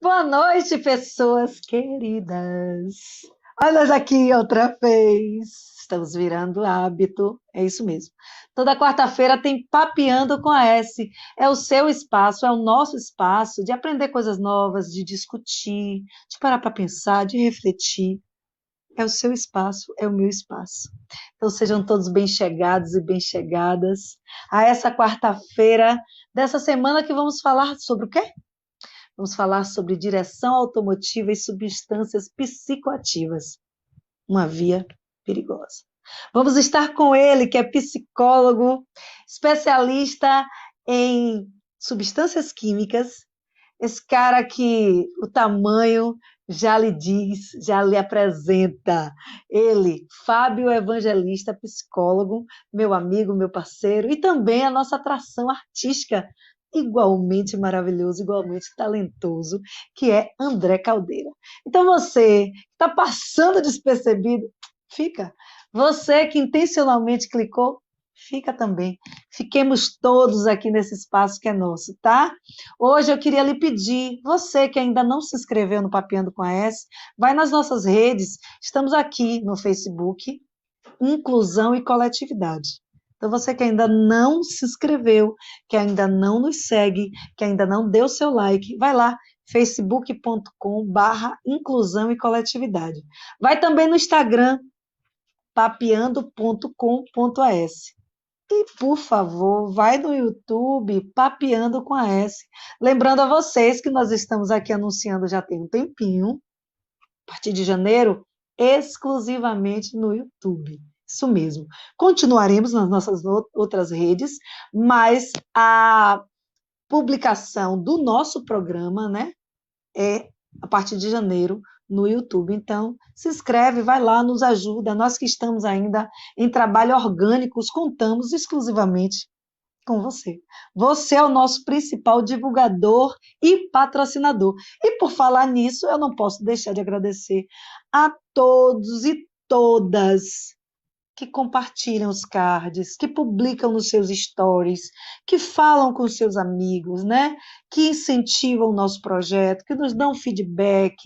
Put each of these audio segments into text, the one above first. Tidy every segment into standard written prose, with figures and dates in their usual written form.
Boa noite, pessoas queridas. Olha nós aqui outra vez. Estamos virando hábito, é isso mesmo. Toda quarta-feira tem Papeando com a S. É o seu espaço, é o nosso espaço de aprender coisas novas, de discutir, de parar para pensar, de refletir. É o seu espaço, é o meu espaço. Então sejam todos bem chegados e bem chegadas a essa quarta-feira dessa semana que vamos falar sobre o quê? Vamos falar sobre direção automotiva e substâncias psicoativas, uma via perigosa. Vamos estar com ele, que é psicólogo, especialista em substâncias químicas. Esse cara que o tamanho já lhe diz, já lhe apresenta. Ele, Fábio Evangelista, psicólogo, meu amigo, meu parceiro, e também a nossa atração artística, igualmente maravilhoso, igualmente talentoso, que é André Caldeira. Então você que está passando despercebido, fica. Você que intencionalmente clicou, fica também. Fiquemos todos aqui nesse espaço que é nosso, tá? Hoje eu queria lhe pedir, você que ainda não se inscreveu no Papeando com a S, vai nas nossas redes, estamos aqui no Facebook, Inclusão e Coletividade. Então você que ainda não se inscreveu, que ainda não nos segue, que ainda não deu seu like, vai lá, facebook.com/inclusão e coletividade. Vai também no Instagram, papeando.com.as. E, por favor, vai no YouTube, Papeando com a S. Lembrando a vocês que nós estamos aqui anunciando já tem um tempinho, a partir de janeiro, exclusivamente no YouTube. Isso mesmo. Continuaremos nas nossas outras redes, mas a publicação do nosso programa, né, é a partir de janeiro no YouTube. Então, se inscreve, vai lá, nos ajuda. Nós que estamos ainda em trabalho orgânico, contamos exclusivamente com você. Você é o nosso principal divulgador e patrocinador. E por falar nisso, eu não posso deixar de agradecer a todos e todas que compartilham os cards, que publicam nos seus stories, que falam com seus amigos, né? Que incentivam o nosso projeto, que nos dão feedback,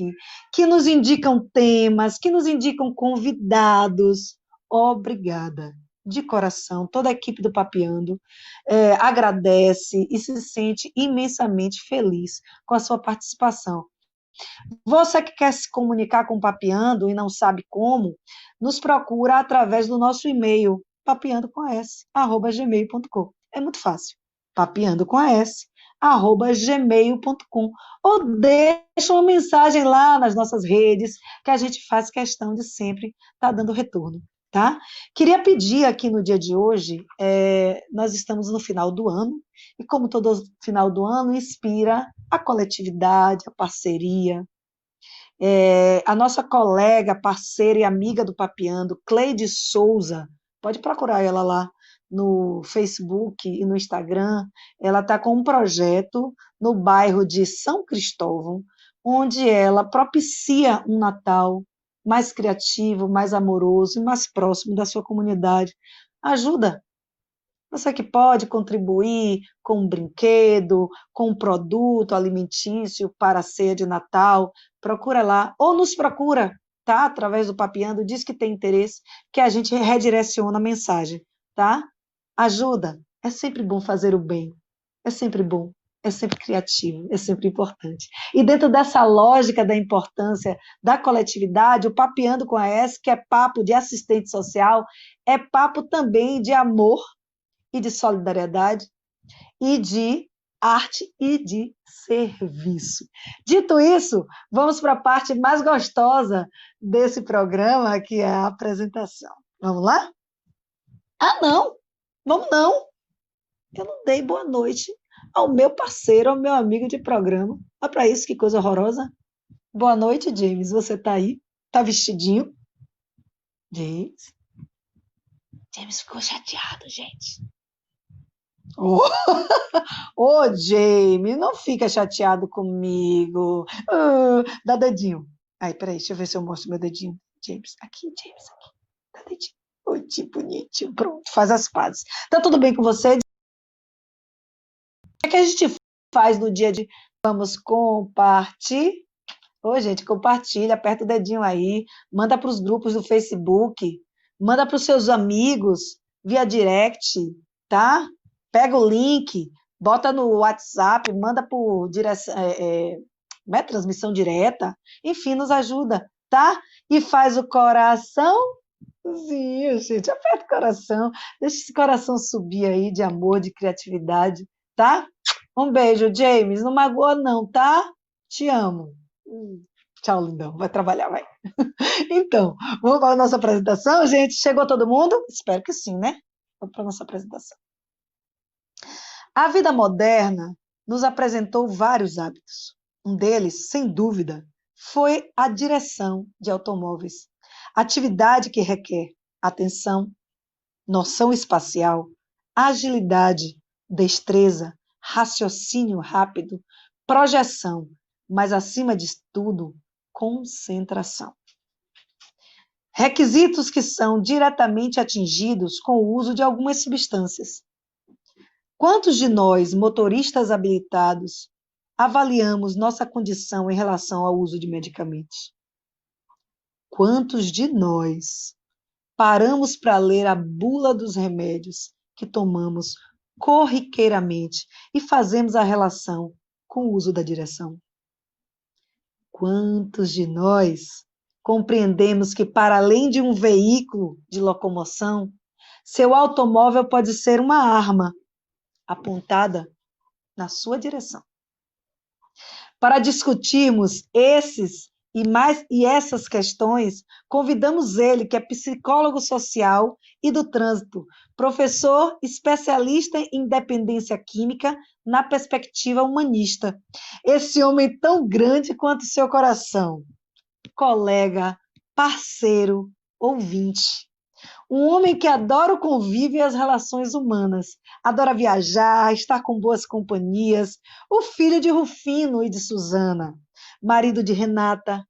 que nos indicam temas, que nos indicam convidados. Obrigada. De coração, toda a equipe do Papeando agradece e se sente imensamente feliz com a sua participação. Você que quer se comunicar com o Papeando e não sabe como, nos procura através do nosso e-mail, papeandocomS@gmail.com. É muito fácil. papeandocomS@gmail.com. Ou deixa uma mensagem lá nas nossas redes, que a gente faz questão de sempre estar dando retorno. Tá? Queria pedir aqui no dia de hoje, nós estamos no final do ano, e como todo final do ano, inspira a coletividade, a parceria, a nossa colega, parceira e amiga do Papeando, Cleide Souza, pode procurar ela lá no Facebook e no Instagram. Ela está com um projeto no bairro de São Cristóvão, onde ela propicia um Natal mais criativo, mais amoroso e mais próximo da sua comunidade. Ajuda. Você que pode contribuir com um brinquedo, com um produto alimentício para a ceia de Natal, procura lá, ou nos procura, tá? Através do Papeando, diz que tem interesse, que a gente redireciona a mensagem, tá? Ajuda, é sempre bom fazer o bem, é sempre bom, é sempre criativo, é sempre importante. E dentro dessa lógica da importância da coletividade, o Papeando com a S, que é papo de assistente social, é papo também de amor e de solidariedade, e de arte e de serviço. Dito isso, vamos para a parte mais gostosa desse programa, que é a apresentação. Vamos lá? Ah, não! Vamos não! Eu não dei boa noite ao meu parceiro, ao meu amigo de programa. Olha para isso, que coisa horrorosa. Boa noite, James. Você está aí? Está vestidinho? James? James ficou chateado, gente. Oh, ô, Jamie, não fica chateado comigo. Dá dedinho. Aí, peraí, deixa eu ver se eu mostro meu dedinho. James, aqui, James, aqui. Dá dedinho. Oi, que bonitinho. Pronto, faz as pazes. Tá tudo bem com você? O que é que a gente faz no dia de Vamos compartilhar. Ô, gente, compartilha, aperta o dedinho aí, manda para os grupos do Facebook, manda para os seus amigos via direct, tá? Pega o link, bota no WhatsApp, manda por transmissão direta, enfim, nos ajuda, tá? E faz o coraçãozinho, gente, aperta o coração, deixa esse coração subir aí de amor, de criatividade, tá? Um beijo, James, não magoa não, tá? Te amo. Tchau, lindão. Vai trabalhar, vai. Então, vamos para a nossa apresentação, gente? Chegou todo mundo? Espero que sim, né? Vamos para a nossa apresentação. A vida moderna nos apresentou vários hábitos. Um deles, sem dúvida, foi a direção de automóveis. Atividade que requer atenção, noção espacial, agilidade, destreza, raciocínio rápido, projeção, mas, acima de tudo, concentração. Requisitos que são diretamente atingidos com o uso de algumas substâncias. Quantos de nós, motoristas habilitados, avaliamos nossa condição em relação ao uso de medicamentos? Quantos de nós paramos para ler a bula dos remédios que tomamos corriqueiramente e fazemos a relação com o uso da direção? Quantos de nós compreendemos que, para além de um veículo de locomoção, seu automóvel pode ser uma arma apontada na sua direção? Para discutirmos esses e essas questões, convidamos ele, que é psicólogo social e do trânsito, professor especialista em dependência química na perspectiva humanista. Esse homem tão grande quanto seu coração, colega, parceiro, ouvinte. Um homem que adora o convívio e as relações humanas, adora viajar, estar com boas companhias, o filho de Rufino e de Susana, marido de Renata,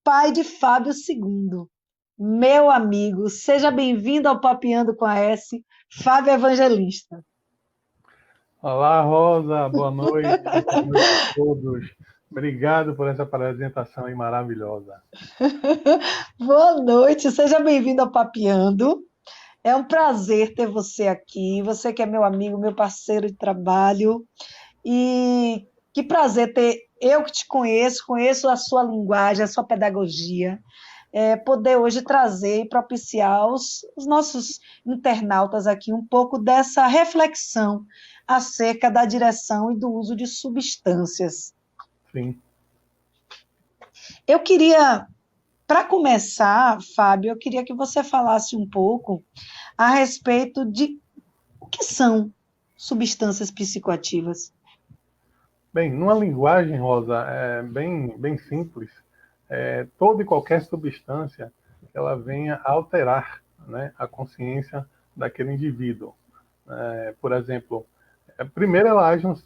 pai de Fábio II. Meu amigo, seja bem-vindo ao Papeando com a S, Fábio Evangelista. Olá, Rosa, boa noite a todos. Obrigado por essa apresentação aí maravilhosa. Boa noite, seja bem-vindo ao Papeando. É um prazer ter você aqui, você que é meu amigo, meu parceiro de trabalho. E que prazer ter eu que te conheço a sua linguagem, a sua pedagogia, poder hoje trazer e propiciar os nossos internautas aqui um pouco dessa reflexão acerca da direção e do uso de substâncias. Sim. Eu queria, para começar, Fábio, eu queria que você falasse um pouco a respeito de o que são substâncias psicoativas. Bem, numa linguagem, Rosa, bem simples, toda e qualquer substância que ela venha a alterar, né, a consciência daquele indivíduo. Por exemplo, primeiro ela age no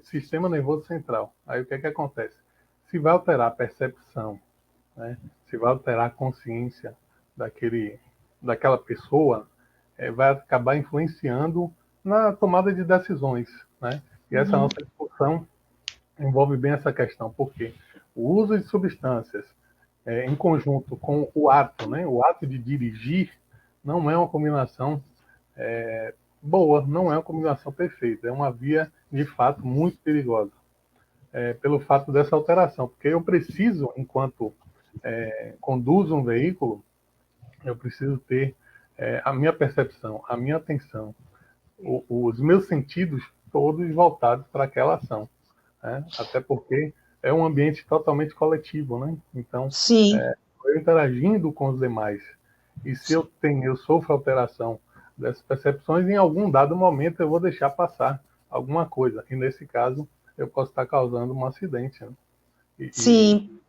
sistema nervoso central. Aí o que é que acontece? Se vai alterar a percepção, né, se vai alterar a consciência daquela pessoa, vai acabar influenciando na tomada de decisões, né? E essa nossa discussão envolve bem essa questão, porque o uso de substâncias em conjunto com o ato, né, o ato de dirigir, não é uma combinação boa, não é uma combinação perfeita, é uma via, de fato, muito perigosa, pelo fato dessa alteração, porque eu preciso, enquanto conduzo um veículo, eu preciso ter a minha percepção, a minha atenção, os meus sentidos todos voltados para aquela ação, né? Até porque é um ambiente totalmente coletivo, né? Então, eu interagindo com os demais, e se eu sofro alteração dessas percepções, em algum dado momento eu vou deixar passar alguma coisa, e nesse caso eu posso estar causando um acidente, né? E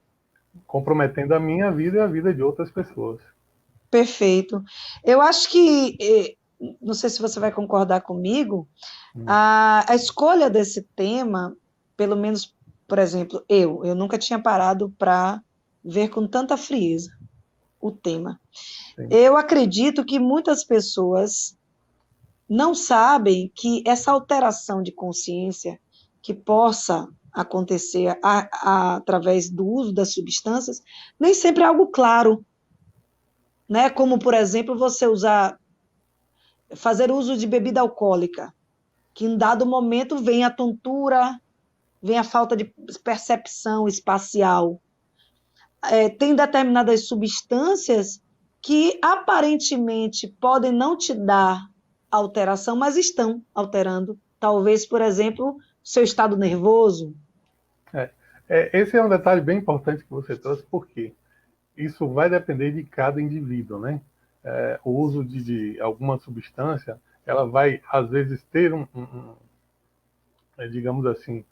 comprometendo a minha vida e a vida de outras pessoas. Perfeito. Eu acho que, não sei se você vai concordar comigo, a escolha desse tema, pelo menos, por exemplo, eu nunca tinha parado para ver com tanta frieza o tema. Sim. Eu acredito que muitas pessoas não sabem que essa alteração de consciência que possa acontecer através do uso das substâncias, nem sempre é algo claro, né? Como, por exemplo, fazer uso de bebida alcoólica, que em dado momento vem a tontura, vem a falta de percepção espacial. Tem determinadas substâncias que aparentemente podem não te dar alteração, mas estão alterando. Talvez, por exemplo, seu estado nervoso. Esse é um detalhe bem importante que você trouxe, porque isso vai depender de cada indivíduo, né? O uso de alguma substância, ela vai, às vezes, ter digamos assim,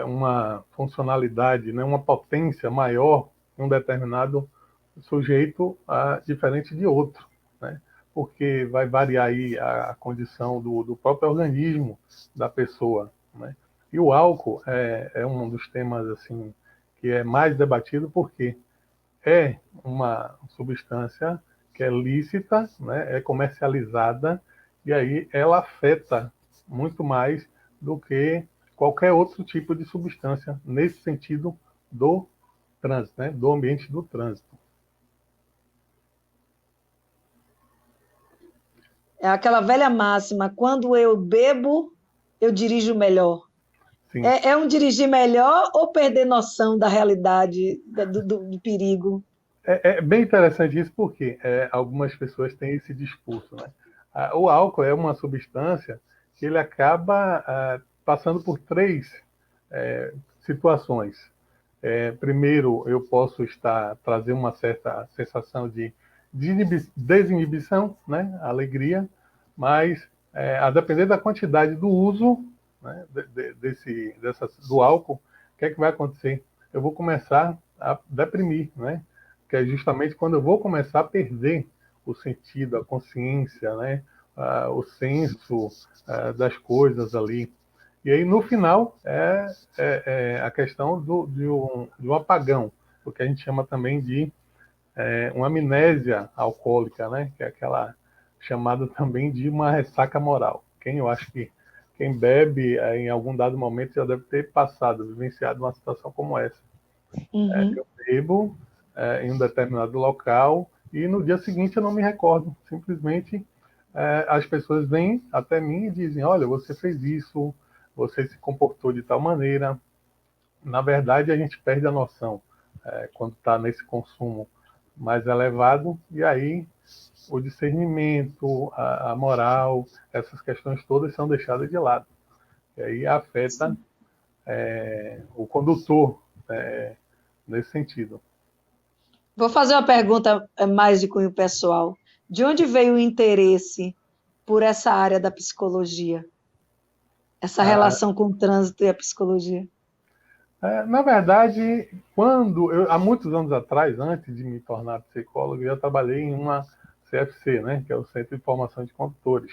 uma funcionalidade, né? Uma potência maior em um determinado sujeito diferente de outro, né? Porque vai variar aí a condição do próprio organismo da pessoa, né? E o álcool é um dos temas assim que é mais debatido porque é uma substância que é lícita, né? É comercializada e aí ela afeta muito mais do que qualquer outro tipo de substância nesse sentido do trânsito, né? Do ambiente do trânsito. É aquela velha máxima, quando eu bebo, eu dirijo melhor. Sim. É um dirigir melhor ou perder noção da realidade, do perigo? É bem interessante isso porque algumas pessoas têm esse discurso, né? O álcool é uma substância que ele acaba passando por três situações. Primeiro, eu posso trazer uma certa sensação de desinibição, né? Alegria, mas a depender da quantidade do uso, né? Do álcool, o que é que vai acontecer? Eu vou começar a deprimir, né? Que é justamente quando eu vou começar a perder o sentido, a consciência, né? O senso das coisas ali. E aí, no final, a questão de um apagão, o que a gente chama também de uma amnésia alcoólica, né? Que é aquela chamada também de uma ressaca moral. Eu acho que quem bebe em algum dado momento já deve ter passado, vivenciado uma situação como essa. Uhum. Eu bebo em um determinado local e no dia seguinte eu não me recordo. Simplesmente as pessoas vêm até mim e dizem: olha, você fez isso, você se comportou de tal maneira. Na verdade, a gente perde a noção quando está nesse consumo mais elevado e aí o discernimento, a moral, essas questões todas são deixadas de lado. E aí afeta o condutor nesse sentido. Vou fazer uma pergunta mais de cunho pessoal. De onde veio o interesse por essa área da psicologia? Essa Ah, relação com o trânsito e a psicologia? na verdade, há muitos anos atrás, antes de me tornar psicólogo, eu já trabalhei em uma CFC, né, que é o Centro de Formação de Condutores.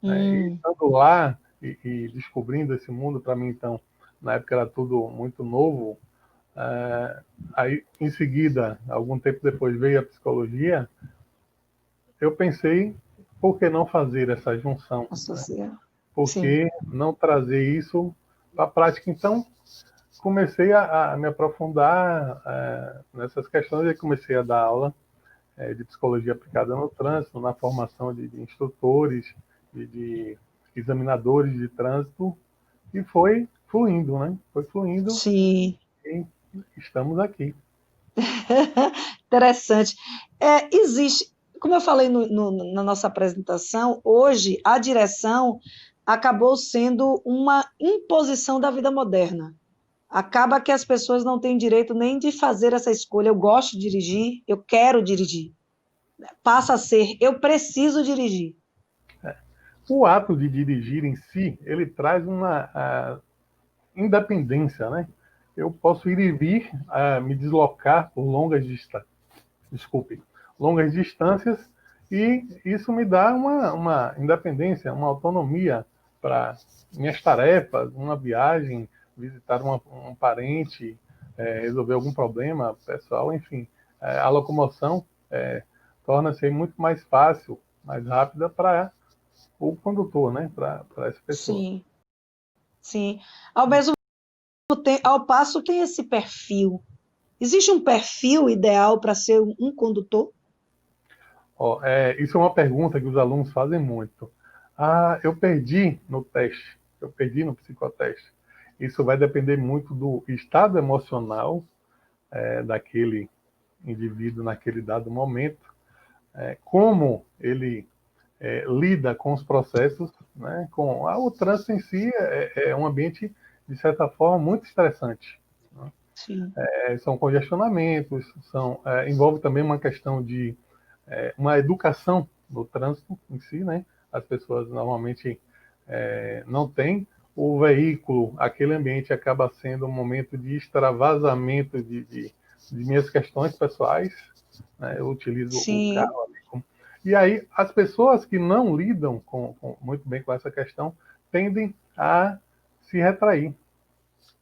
E Hum, estando lá e descobrindo esse mundo, para mim, então, na época era tudo muito novo. Aí, em seguida, algum tempo depois, veio a psicologia. Eu pensei, por que não fazer essa junção? Né? associar. Por Sim. que não trazer isso para a prática? Então, comecei a me aprofundar nessas questões e comecei a dar aula de psicologia aplicada no trânsito, na formação de instrutores, de examinadores de trânsito, e foi fluindo, né? Foi fluindo Sim. e estamos aqui. Interessante. Existe, como eu falei na nossa apresentação, hoje a direção acabou sendo uma imposição da vida moderna. Acaba que as pessoas não têm direito nem de fazer essa escolha. Eu gosto de dirigir, eu quero dirigir. Passa a ser, eu preciso dirigir. O ato de dirigir em si, ele traz uma independência, né? Eu posso ir e vir, me deslocar por longas distâncias, e isso me dá uma independência, uma autonomia para minhas tarefas, uma viagem, visitar um parente, resolver algum problema pessoal, enfim. A locomoção torna-se muito mais fácil, mais rápida para o condutor, né? Para essa pessoa. Sim, sim. Ao mesmo ao passo tem esse perfil. Existe um perfil ideal para ser um condutor? Isso é uma pergunta que os alunos fazem muito. Eu perdi no teste, eu perdi no psicoteste. Isso vai depender muito do estado emocional daquele indivíduo naquele dado momento, como ele lida com os processos, né? O trânsito em si é um ambiente, de certa forma, muito estressante. Né? Sim. São congestionamentos, envolve também uma questão de uma educação no trânsito em si, né? As pessoas normalmente não têm. O veículo, aquele ambiente acaba sendo um momento de extravasamento de minhas questões pessoais, né? Eu utilizo o Sim, carro ali como... E aí, as pessoas que não lidam muito bem com essa questão tendem a se retrair.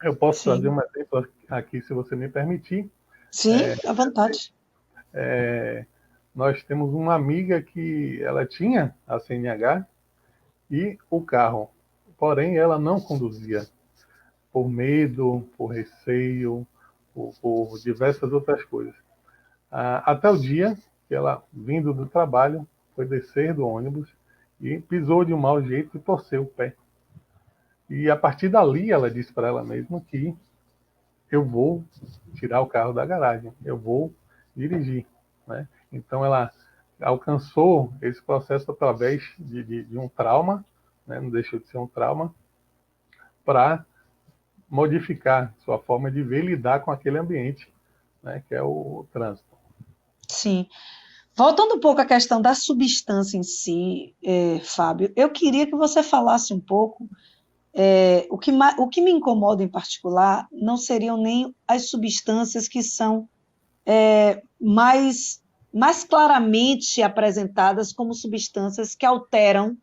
Eu posso trazer sim. um exemplo aqui, se você me permitir. Sim, à vontade. Nós temos uma amiga que ela tinha a CNH e o carro, porém ela não conduzia por medo, por receio, por diversas outras coisas. Até o dia que ela, vindo do trabalho, foi descer do ônibus e pisou de um mau jeito e torceu o pé. E a partir dali ela disse para ela mesma que eu vou tirar o carro da garagem, eu vou dirigir, né? Então ela alcançou esse processo através de um trauma, né? Não deixou de ser um trauma, para modificar sua forma de ver e lidar com aquele ambiente, né? Que é o trânsito. Sim. Voltando um pouco à questão da substância em si, Fábio, eu queria que você falasse um pouco. O que me incomoda em particular não seriam nem as substâncias que são mais, mais claramente apresentadas como substâncias que alteram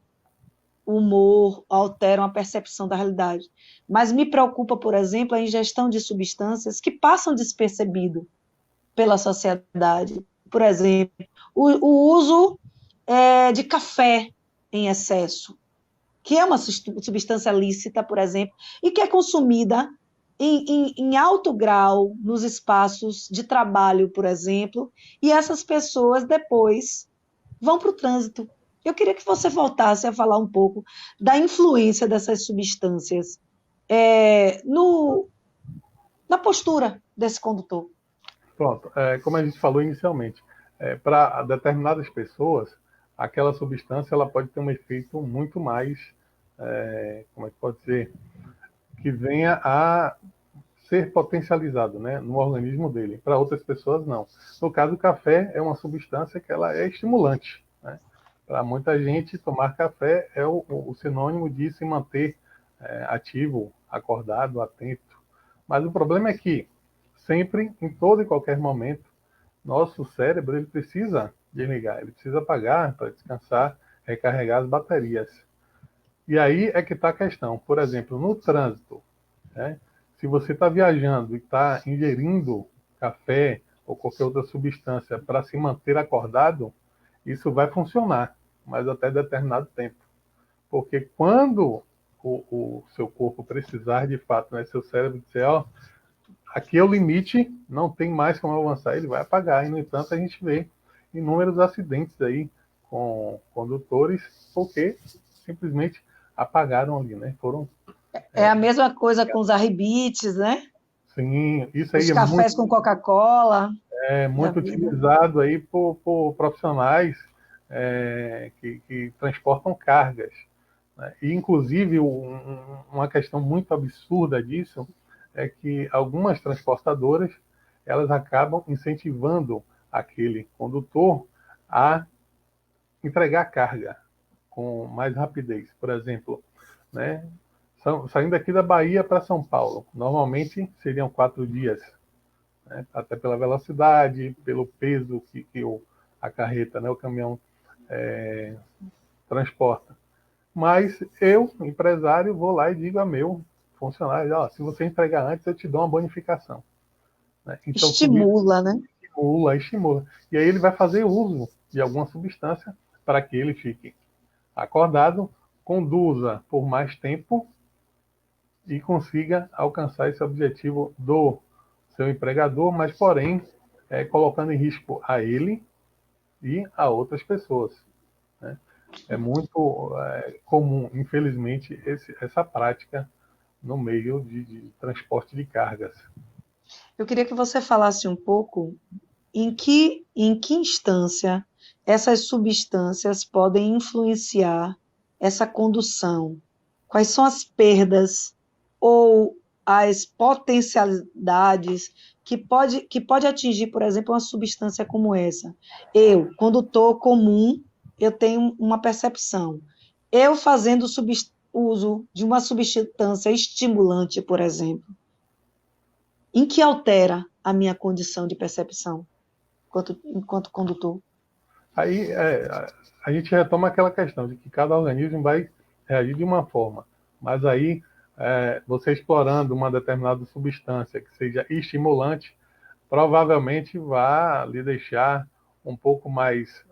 o humor, alteram a percepção da realidade. Mas me preocupa, por exemplo, a ingestão de substâncias que passam despercebido pela sociedade. Por exemplo, o uso de café em excesso, que é uma substância lícita, por exemplo, e que é consumida em alto grau nos espaços de trabalho, por exemplo, e essas pessoas depois vão para o trânsito. Eu queria que você voltasse a falar um pouco da influência dessas substâncias no, na postura desse condutor. Pronto, como a gente falou inicialmente, para determinadas pessoas, aquela substância ela pode ter um efeito muito mais, como é que pode ser, que venha a ser potencializado, né, no organismo dele. Para outras pessoas, não. No caso, o café é uma substância que ela é estimulante. Né? Para muita gente, tomar café é o sinônimo de se manter ativo, acordado, atento. Mas o problema é que sempre, em todo e qualquer momento, nosso cérebro ele precisa desligar, ele precisa apagar para descansar, recarregar as baterias. E aí é que está a questão. Por exemplo, no trânsito, né? Se você está viajando e está ingerindo café ou qualquer outra substância para se manter acordado, isso vai funcionar, mas até determinado tempo. Porque quando o seu corpo precisar de fato, né, seu cérebro disser, ó, aqui é o limite, não tem mais como avançar, ele vai apagar. E, no entanto, a gente vê inúmeros acidentes aí com condutores porque simplesmente apagaram ali, né? Foram É a mesma coisa com os arribites, né? Sim, isso aí Os cafés com Coca-Cola é da muito vida. utilizado aí por profissionais que transportam cargas. Né? E, inclusive, uma questão muito absurda disso é que algumas transportadoras elas acabam incentivando aquele condutor a entregar carga com mais rapidez. Por exemplo, né, saindo aqui da Bahia para São Paulo, normalmente seriam 4 dias, né, até pela velocidade, pelo peso que a carreta, né, o caminhão transporta. Mas eu, empresário, vou lá e digo a meu funcionário, ó, se você entregar antes, eu te dou uma bonificação. Né? Então, tudo isso Estimula, né? estimula. E aí ele vai fazer uso de alguma substância para que ele fique acordado, conduza por mais tempo e consiga alcançar esse objetivo do seu empregador, mas, porém, colocando em risco a ele e a outras pessoas, né? É muito comum, infelizmente, essa prática no meio de transporte de cargas. Eu queria que você falasse um pouco em que instância essas substâncias podem influenciar essa condução. Quais são as perdas ou as potencialidades que pode atingir, por exemplo, uma substância como essa? Eu, condutor comum, eu tenho uma percepção. Eu fazendo uso de uma substância estimulante, por exemplo, em que altera a minha condição de percepção enquanto condutor? Aí a gente retoma aquela questão de que cada organismo vai reagir de uma forma, mas aí você explorando uma determinada substância que seja estimulante, provavelmente vai lhe deixar um pouco mais,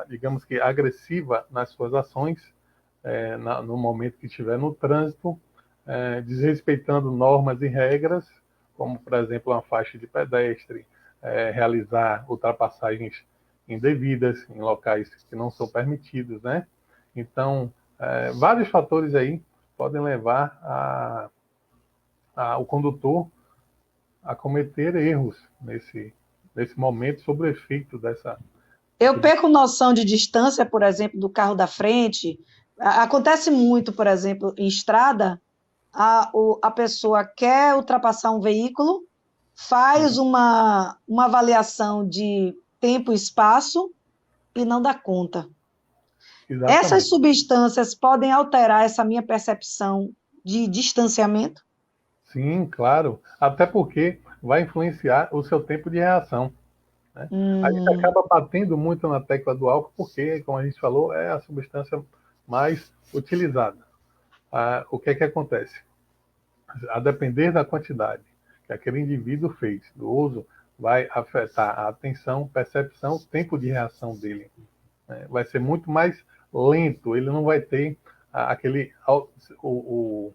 digamos que, agressiva nas suas ações, no momento que estiver no trânsito, desrespeitando normas e regras, como, por exemplo, uma faixa de pedestre, realizar ultrapassagens indevidas em locais que não são permitidos, né? Então, vários fatores aí podem levar o condutor a cometer erros nesse momento sob o efeito dessa Eu substância. perco noção de distância, por exemplo, do carro da frente. Acontece muito, por exemplo, em estrada, a pessoa quer ultrapassar um veículo, faz uma avaliação de tempo e espaço e não dá conta. Essas Exatamente. substâncias podem alterar essa minha percepção de distanciamento? Sim, claro. Até porque vai influenciar o seu tempo de reação, né? A gente Hum, acaba batendo muito na tecla do álcool porque, como a gente falou, é a substância mais utilizada. O que é que acontece? A depender da quantidade que aquele indivíduo fez do uso, vai afetar a atenção, percepção, tempo de reação dele, né? Vai ser muito mais lento, ele não vai ter aquele o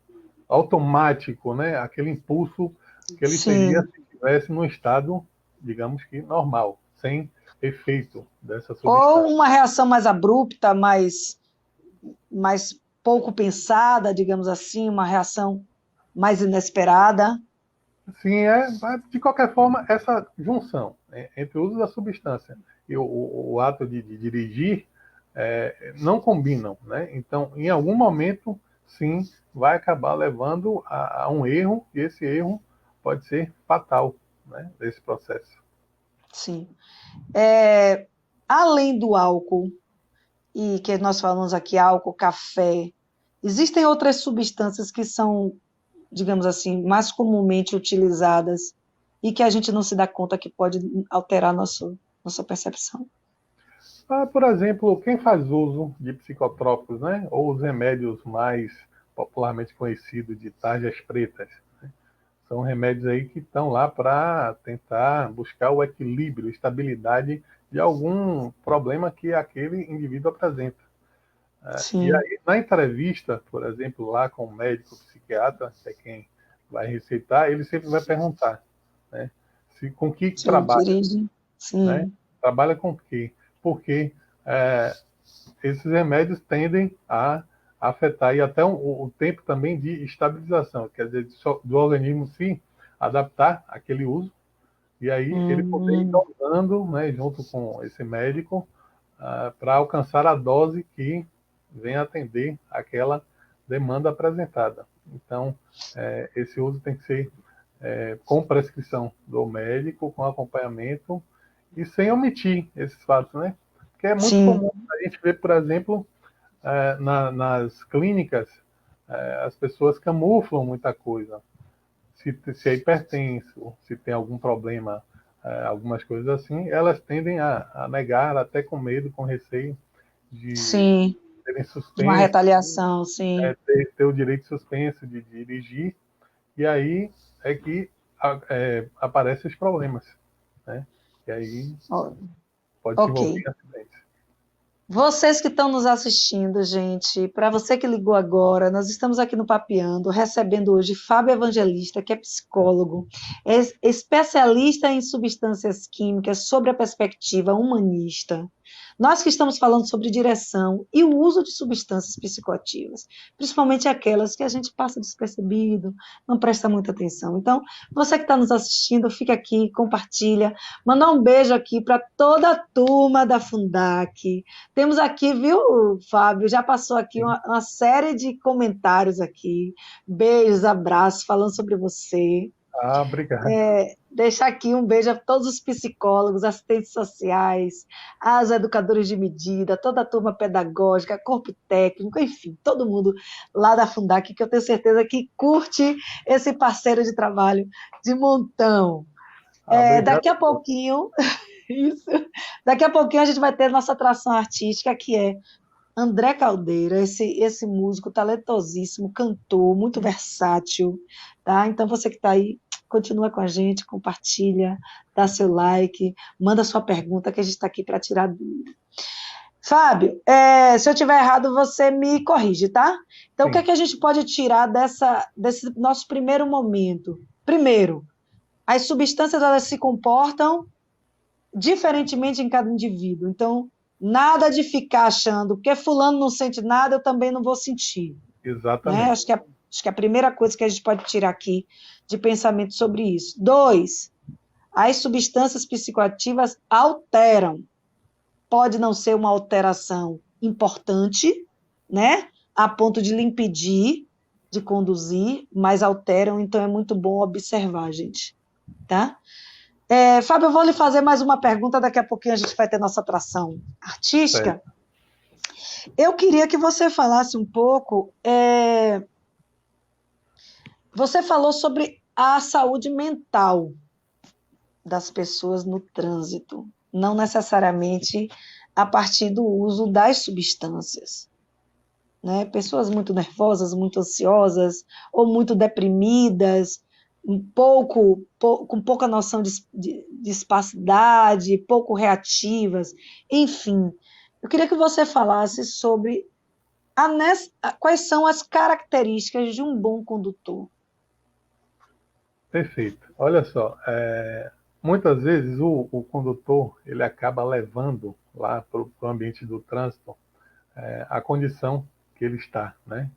automático, né? Aquele impulso que ele teria sim. se estivesse no estado, digamos que normal, sem efeito dessa Ou substância. uma reação mais abrupta, mais pouco pensada, digamos assim, uma reação mais inesperada. Sim, de qualquer forma, essa junção, né, entre o uso da substância e o ato de dirigir não combinam, né? Então, em algum momento, sim, vai acabar levando a um erro, e esse erro pode ser fatal, né, desse processo. Sim. É, além do álcool, e que nós falamos aqui, álcool, café, existem outras substâncias que são, digamos assim, mais comumente utilizadas e que a gente não se dá conta que pode alterar nossa percepção. Por exemplo, quem faz uso de psicotrópicos, né, ou os remédios mais popularmente conhecidos de tarjas pretas, são remédios aí que estão lá para tentar buscar o equilíbrio, estabilidade de algum problema que aquele indivíduo apresenta. E Sim, aí, na entrevista, por exemplo, lá com o médico, o psiquiatra, que é quem vai receitar, ele sempre vai perguntar, né, com que se eu trabalha, dirige, né? sim, Trabalha com o quê? Porque esses remédios tendem a afetar e até o tempo também de estabilização, quer dizer, do organismo se adaptar àquele uso e aí ele poder ir hum, dosando, né, junto com esse médico, para alcançar a dose que vem atender aquela demanda apresentada. Então, esse uso tem que ser com prescrição do médico, com acompanhamento e sem omitir esses fatos, né? Porque é muito sim, comum a gente ver, por exemplo, nas clínicas, as pessoas camuflam muita coisa. Se é hipertenso, se tem algum problema, algumas coisas assim, elas tendem a negar, até com medo, com receio de sim, terem de uma suspenso, retaliação, sim. ter o direito suspenso de dirigir, e aí é que aparecem os problemas, né? E aí pode se Ok. envolver em acidentes. Vocês que estão nos assistindo, gente, para você que ligou agora, nós estamos aqui no Papeando, recebendo hoje Fábio Evangelista, que é psicólogo, é especialista em substâncias químicas sobre a perspectiva humanista. Nós que estamos falando sobre direção e o uso de substâncias psicoativas, principalmente aquelas que a gente passa despercebido, não presta muita atenção. Então, você que está nos assistindo, fica aqui, compartilha, manda um beijo aqui para toda a turma da Fundac. Temos aqui, viu, Fábio? Já passou aqui Sim. uma série de comentários aqui. Beijos, abraços, falando sobre você. Ah, obrigado. Deixar aqui um beijo a todos os psicólogos, assistentes sociais, as educadoras de medida, toda a turma pedagógica, corpo técnico, enfim, todo mundo lá da Fundac, que eu tenho certeza que curte esse parceiro de trabalho de montão. Ah, obrigado. Daqui a pouquinho, isso, daqui a pouquinho a gente vai ter nossa atração artística, que é André Caldeira, esse músico talentosíssimo, cantor, muito versátil, tá? Então você que está aí, continua com a gente, compartilha, dá seu like, manda sua pergunta que a gente está aqui para tirar dúvida. Fábio, se eu tiver errado, você me corrige, tá? Então, o que é Sim, que a gente pode tirar desse nosso primeiro momento? Primeiro, as substâncias elas se comportam diferentemente em cada indivíduo. Então, nada de ficar achando, porque fulano não sente nada, eu também não vou sentir. Né? exatamente. Acho que a primeira coisa que a gente pode tirar aqui de pensamento sobre isso. Dois, as substâncias psicoativas alteram. Pode não ser uma alteração importante, né? A ponto de lhe impedir de conduzir, mas alteram, então é muito bom observar, gente. Tá? Fábio, eu vou lhe fazer mais uma pergunta, daqui a pouquinho a gente vai ter nossa atração artística. Certo. Eu queria que você falasse um pouco. Você falou sobre a saúde mental das pessoas no trânsito, não necessariamente a partir do uso das substâncias. Né? Pessoas muito nervosas, muito ansiosas, ou muito deprimidas, com pouca noção de espacidade, pouco reativas, enfim. Eu queria que você falasse sobre quais são as características de um bom condutor. Perfeito. Olha só, muitas vezes o condutor ele acaba levando lá para o ambiente do trânsito a condição que ele está, né?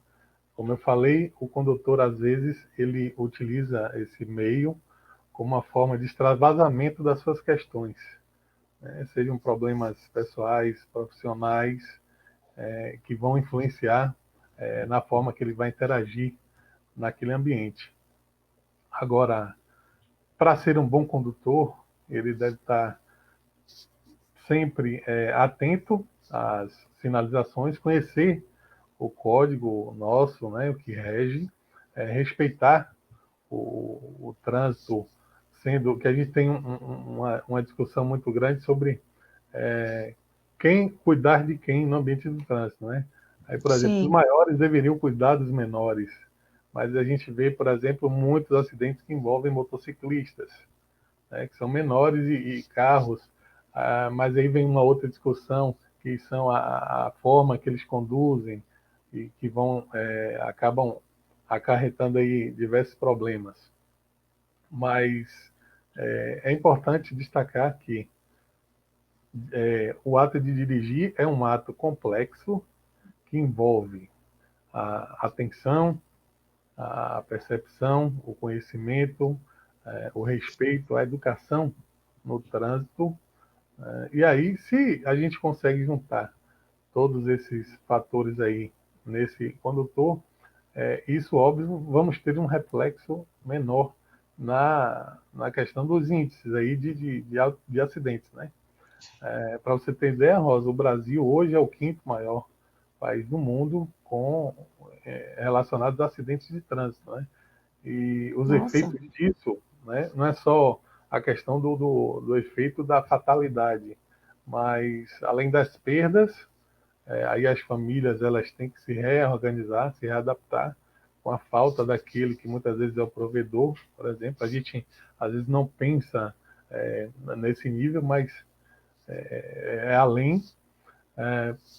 Como eu falei, o condutor às vezes ele utiliza esse meio como uma forma de extravasamento das suas questões, né? Sejam problemas pessoais, profissionais, que vão influenciar na forma que ele vai interagir naquele ambiente. Agora, para ser um bom condutor, ele deve estar sempre atento às sinalizações, conhecer o código nosso, né, o que rege, respeitar o trânsito, sendo que a gente tem uma discussão muito grande sobre quem cuidar de quem no ambiente do trânsito, né? Aí, por exemplo, os Sim, maiores deveriam cuidar dos menores, mas a gente vê, por exemplo, muitos acidentes que envolvem motociclistas, né, que são menores e carros, mas aí vem uma outra discussão, que são a forma que eles conduzem e que acabam acarretando aí diversos problemas. Mas é importante destacar que o ato de dirigir é um ato complexo que envolve a atenção, a percepção, o conhecimento, o respeito, a educação no trânsito. E aí, se a gente consegue juntar todos esses fatores aí nesse condutor, isso, óbvio, vamos ter um reflexo menor na questão dos índices aí de acidentes, né? Para você ter ideia, Rosa, o Brasil hoje é o quinto maior país do mundo relacionados a acidentes de trânsito, né? E os nossa, efeitos disso, né, não é só a questão do efeito da fatalidade, mas além das perdas, aí as famílias elas têm que se reorganizar, se readaptar com a falta daquele que muitas vezes é o provedor, por exemplo. A gente às vezes não pensa nesse nível, mas é além.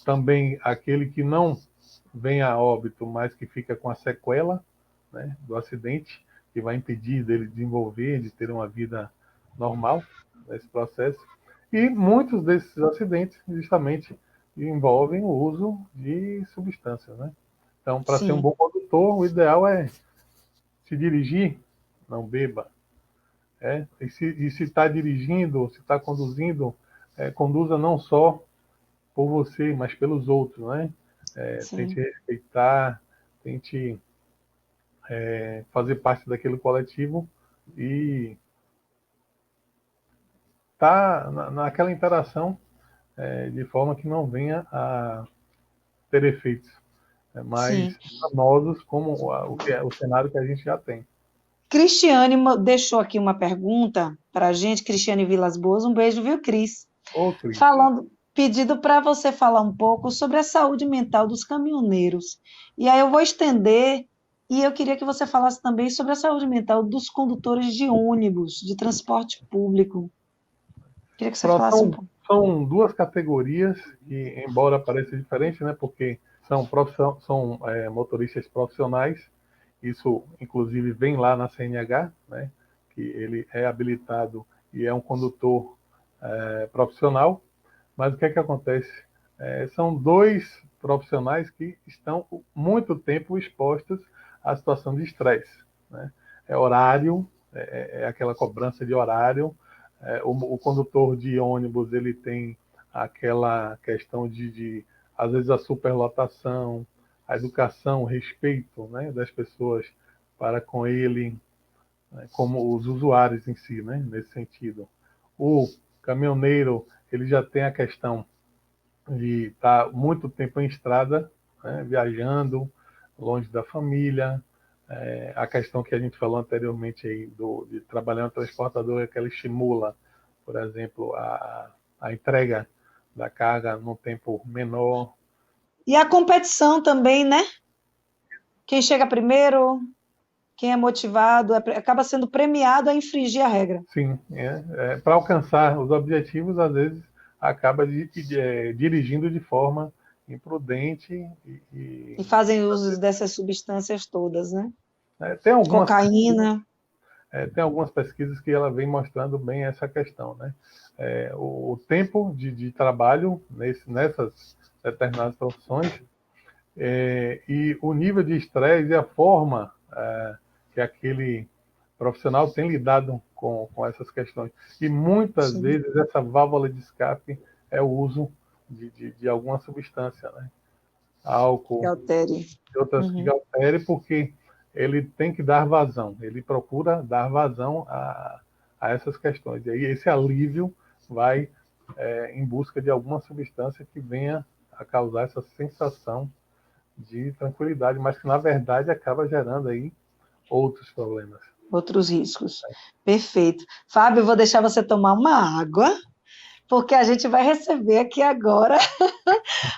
Também aquele que não vem a óbito, mas que fica com a sequela, né, do acidente, que vai impedir dele desenvolver, de ter uma vida normal nesse processo. E muitos desses acidentes justamente envolvem o uso de substâncias, né? Então, para ser um Sim, bom condutor, o ideal é se dirigir, não beba. E se está dirigindo, se está conduzindo, conduza não só por você, mas pelos outros, né? Tente sim. respeitar, tente fazer parte daquele coletivo e tá naquela interação de forma que não venha a ter efeitos mais Sim. danosos como o cenário que a gente já tem. Cristiane deixou aqui uma pergunta para a gente, Cristiane Vilas Boas. Um beijo, viu, Cris? Ô, Cris, Pedido para você falar um pouco sobre a saúde mental dos caminhoneiros. E aí eu vou estender, e eu queria que você falasse também sobre a saúde mental dos condutores de ônibus, de transporte público. Queria que você falasse um são, pouco. são duas categorias que, embora pareça diferente, né, porque são motoristas profissionais, isso inclusive vem lá na CNH, né, que ele é habilitado e é um condutor profissional, mas o que é que acontece? São dois profissionais que estão muito tempo expostos à situação de estresse. Né? É horário, aquela cobrança de horário. O condutor de ônibus ele tem aquela questão às vezes, a superlotação, a educação, o respeito, né, das pessoas para com ele, né, como os usuários em si, né, nesse sentido. O caminhoneiro ele já tem a questão de estar muito tempo em estrada, né, viajando, longe da família. A questão que a gente falou anteriormente aí de trabalhar no transportador é que ela estimula, por exemplo, a entrega da carga num tempo menor. E a competição também, né? Quem chega primeiro, quem é motivado, acaba sendo premiado a infringir a regra. Sim, para alcançar os objetivos, às vezes acaba dirigindo de forma imprudente E fazem uso dessas substâncias todas, né? tem algumas Cocaína. tem algumas pesquisas que ela vem mostrando bem essa questão, né? O tempo de trabalho nessas determinadas profissões e o nível de estresse e a forma que aquele profissional tem lidado com essas questões. E muitas Sim, vezes essa válvula de escape é o uso de alguma substância, né? que Álcool, altere. e outras que Uhum. altere, porque ele tem que dar vazão, ele procura dar vazão a essas questões. E aí esse alívio vai em busca de alguma substância que venha a causar essa sensação de tranquilidade, mas que na verdade acaba gerando aí outros problemas. Outros riscos. Perfeito. Fábio, eu vou deixar você tomar uma água, porque a gente vai receber aqui agora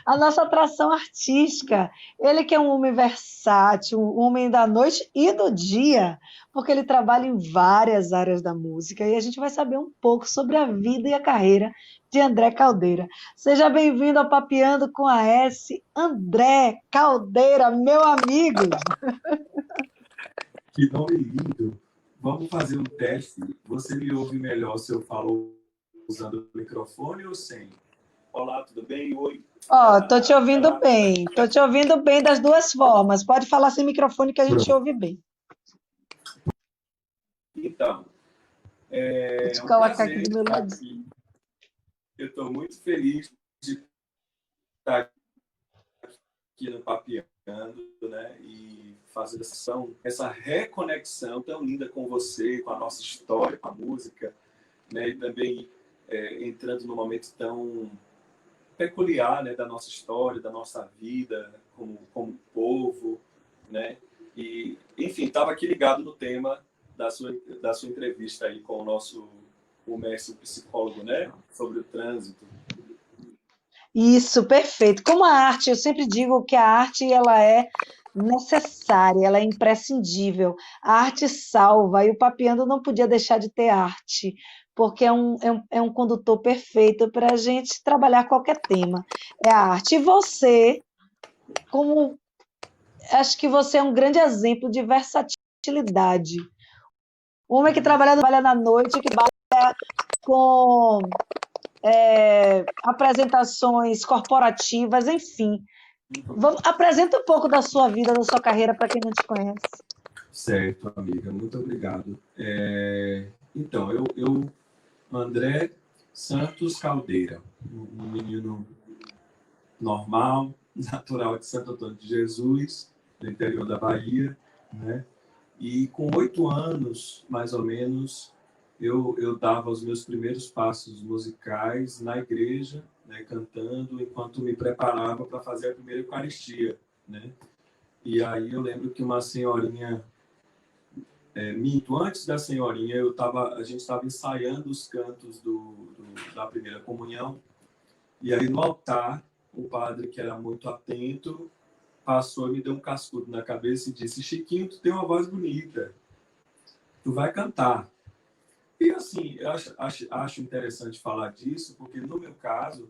a nossa atração artística. Ele que é um homem versátil, um homem da noite e do dia, porque ele trabalha em várias áreas da música e a gente vai saber um pouco sobre a vida e a carreira de André Caldeira. Seja bem-vindo ao Papeando com a S, André Caldeira, meu amigo. Que nome lindo! Vamos fazer um teste. Você me ouve melhor se eu falo usando o microfone ou sem? Olá, tudo bem? Oi. Ó, tô te ouvindo bem. Tô te ouvindo bem das duas formas. Pode falar sem microfone que a gente te Pronto. ouve bem. Então, Vou é te um colocar aqui prazer do meu estar lado. aqui. Eu estou muito feliz de estar aqui no Papeando, né? E fazer essa reconexão tão linda com você, com a nossa história, com a música, né? E também entrando num momento tão peculiar, né, da nossa história, da nossa vida como povo, né? E, enfim, estava aqui ligado no tema da sua entrevista aí com o mestre psicólogo, né, sobre o trânsito. Isso, perfeito. Como a arte, eu sempre digo que a arte ela é necessária, ela é imprescindível. A arte salva, e o Papiando não podia deixar de ter arte, porque é um condutor perfeito para a gente trabalhar qualquer tema. É a arte. E você, como acho que você é um grande exemplo de versatilidade. Um homem que trabalha na noite, que trabalha com apresentações corporativas, enfim. Apresenta um pouco da sua vida, da sua carreira, para quem não te conhece. Certo, amiga, muito obrigado. Então, eu André Santos Caldeira, um menino normal, natural de Santo Antônio de Jesus, do interior da Bahia, né? E com 8 anos, mais ou menos, eu dava os meus primeiros passos musicais na igreja, né, cantando, enquanto me preparava para fazer a primeira Eucaristia, né? E aí eu lembro que uma senhorinha, minto, antes da senhorinha, a gente estava ensaiando os cantos da primeira comunhão, e aí no altar, o padre, que era muito atento, passou e me deu um cascudo na cabeça e disse: Chiquinho, tu tem uma voz bonita, tu vai cantar. E assim, eu acho interessante falar disso, porque no meu caso,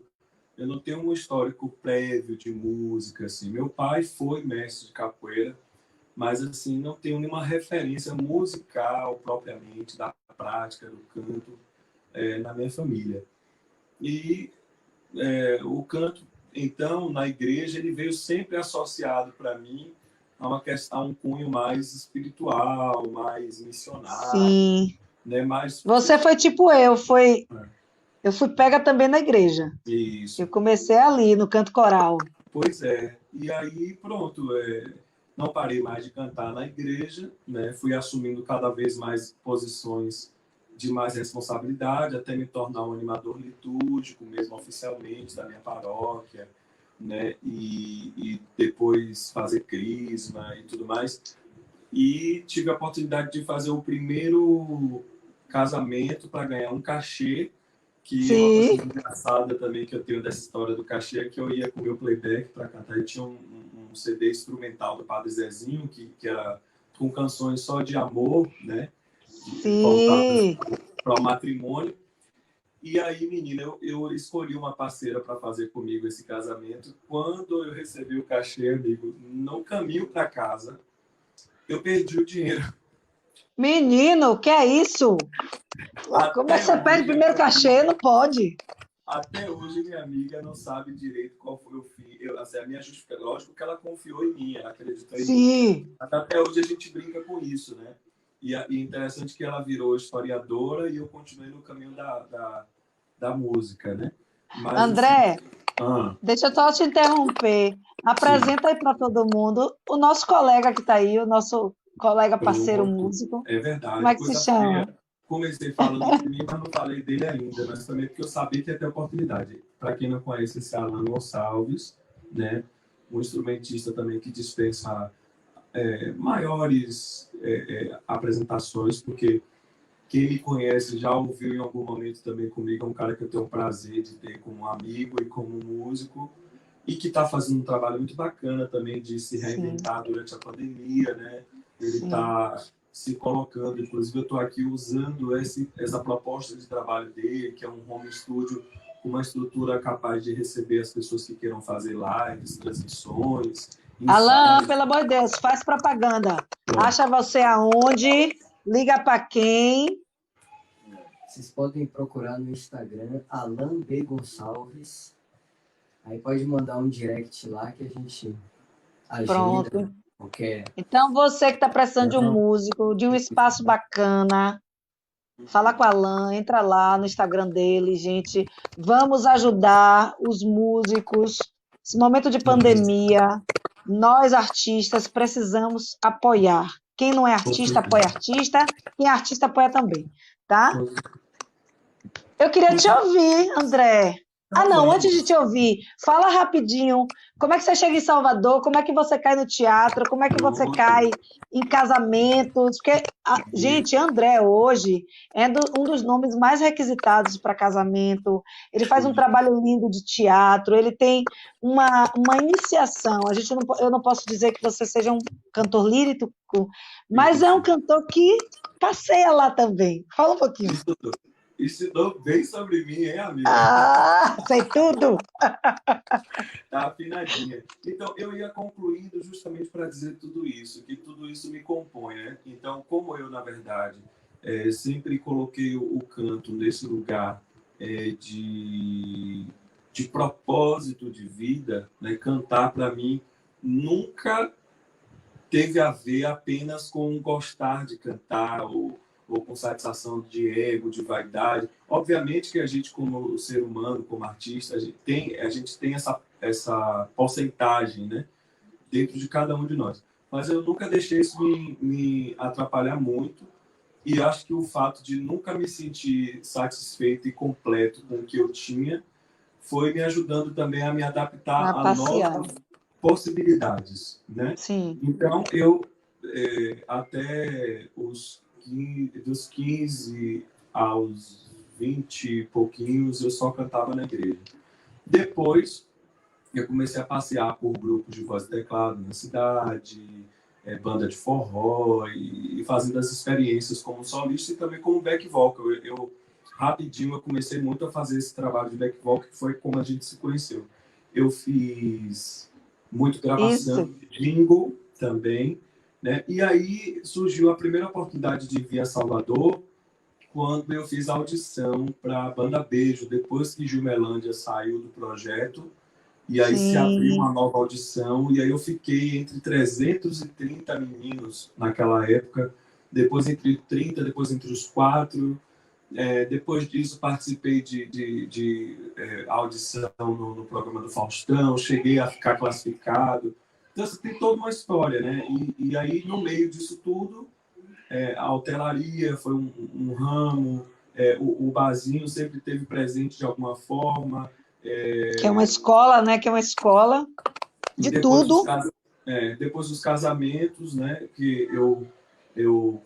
eu não tenho um histórico prévio de música, assim. Meu pai foi mestre de capoeira, mas assim, não tenho nenhuma referência musical propriamente da prática do canto na minha família. E o canto, então, na igreja, ele veio sempre associado para mim a uma questão, um cunho mais espiritual, mais missionário, Sim. né? Mais... Você foi tipo eu fui pega também na igreja. Isso. Eu comecei ali, no canto coral. Pois é. E aí, pronto, não parei mais de cantar na igreja, né? Fui assumindo cada vez mais posições de mais responsabilidade, até me tornar um animador litúrgico, mesmo oficialmente, da minha paróquia, né? E depois fazer crisma e tudo mais. E tive a oportunidade de fazer o primeiro casamento para ganhar um cachê, que é uma coisa engraçada também que eu tenho dessa história do cachê, é que eu ia com o meu playback para cantar, e tinha um CD instrumental do Padre Zezinho, que era com canções só de amor, né? Sim. Para o matrimônio. E aí, menina, eu escolhi uma parceira para fazer comigo esse casamento. Quando eu recebi o cachê, amigo, no caminho para casa, eu perdi o dinheiro. Menino, que é isso? Como é que você perde o primeiro cachê? Não pode. Até hoje, minha amiga não sabe direito qual foi o fim. Assim, a minha justificativa, lógico que ela confiou em mim, ela acreditou em mim. Até hoje a gente brinca com isso, né? E é interessante que ela virou historiadora e eu continuei no caminho da música, né? Mas, André, assim, deixa eu só te interromper. Apresenta aí para todo mundo o nosso colega que está aí, o nosso colega parceiro músico. É verdade. Como é que se chama? Comecei falando de mim, mas não falei dele ainda, mas também porque eu sabia que ia ter oportunidade. Para quem não conhece esse Alan Gonçalves, né, um instrumentista também que dispensa maiores apresentações, porque quem me conhece já ouviu em algum momento também comigo, é um cara que eu tenho o prazer de ter como amigo e como músico, e que está fazendo um trabalho muito bacana também de se reinventar durante a pandemia, né? Ele está se colocando, inclusive eu estou aqui usando essa proposta de trabalho dele, que é um home studio com uma estrutura capaz de receber as pessoas que queiram fazer lives, transmissões. Alan, pelo amor de Deus, faz propaganda. Acha você aonde? Liga para quem? Vocês podem procurar no Instagram, Alan B. Gonçalves. Aí pode mandar um direct lá que a gente agenda. Pronto. Qualquer... Então, você que está precisando de um músico, de um espaço bacana, fala com o Alan, entra lá no Instagram dele, gente. Vamos ajudar os músicos. Esse momento de pandemia, nós artistas precisamos apoiar. Quem não é artista, apoia artista. Quem é artista, apoia também, tá? Eu queria te ouvir, André. Ah, Então, não, vamos. antes de te ouvir, fala rapidinho, como é que você chega em Salvador, como é que você cai no teatro, como é que você cai em casamentos, porque, gente, André hoje é um dos nomes mais requisitados para casamento, ele faz um trabalho lindo de teatro, ele tem uma iniciação, eu não posso dizer que você seja um cantor lírico, mas é um cantor que passeia lá também, fala um pouquinho. Ensinou bem sobre mim, hein, amigo? Ah, sei tudo! Tá afinadinha. Então, eu ia concluindo justamente para dizer tudo isso, que tudo isso me compõe, né? Então, como eu, na verdade, sempre coloquei o canto nesse lugar de propósito de vida, né? Cantar, para mim, nunca teve a ver apenas com gostar de cantar ou com satisfação de ego, de vaidade. Obviamente que a gente, como ser humano, como artista, a gente tem essa porcentagem, né, dentro de cada um de nós. Mas eu nunca deixei isso me atrapalhar muito, e acho que o fato de nunca me sentir satisfeito e completo com o que eu tinha foi me ajudando também a me adaptar Na a passear. novas possibilidades, né? Sim. Então, eu, até dos 15 aos 20 e pouquinhos, eu só cantava na igreja. Depois, eu comecei a passear por grupos de voz e teclado na cidade, banda de forró, e fazendo as experiências como solista e também como back vocal. Rapidinho, eu comecei muito a fazer esse trabalho de back vocal, que foi como a gente se conheceu. Eu fiz muito gravação de jingle também, né? E aí surgiu a primeira oportunidade de vir a Salvador quando eu fiz a audição para a banda Beijo, depois que Gilmelândia saiu do projeto, e aí se abriu uma nova audição, e aí eu fiquei entre 330 meninos naquela época, depois entre 30, depois entre os 4. Depois disso, participei de audição no programa do Faustão, cheguei a ficar classificado. Então, você tem toda uma história, né? E aí, no meio disso tudo, a hotelaria foi um ramo, o barzinho sempre teve presente de alguma forma. Que é uma escola, né? Que é uma escola de tudo. Depois dos casamentos, né? Que eu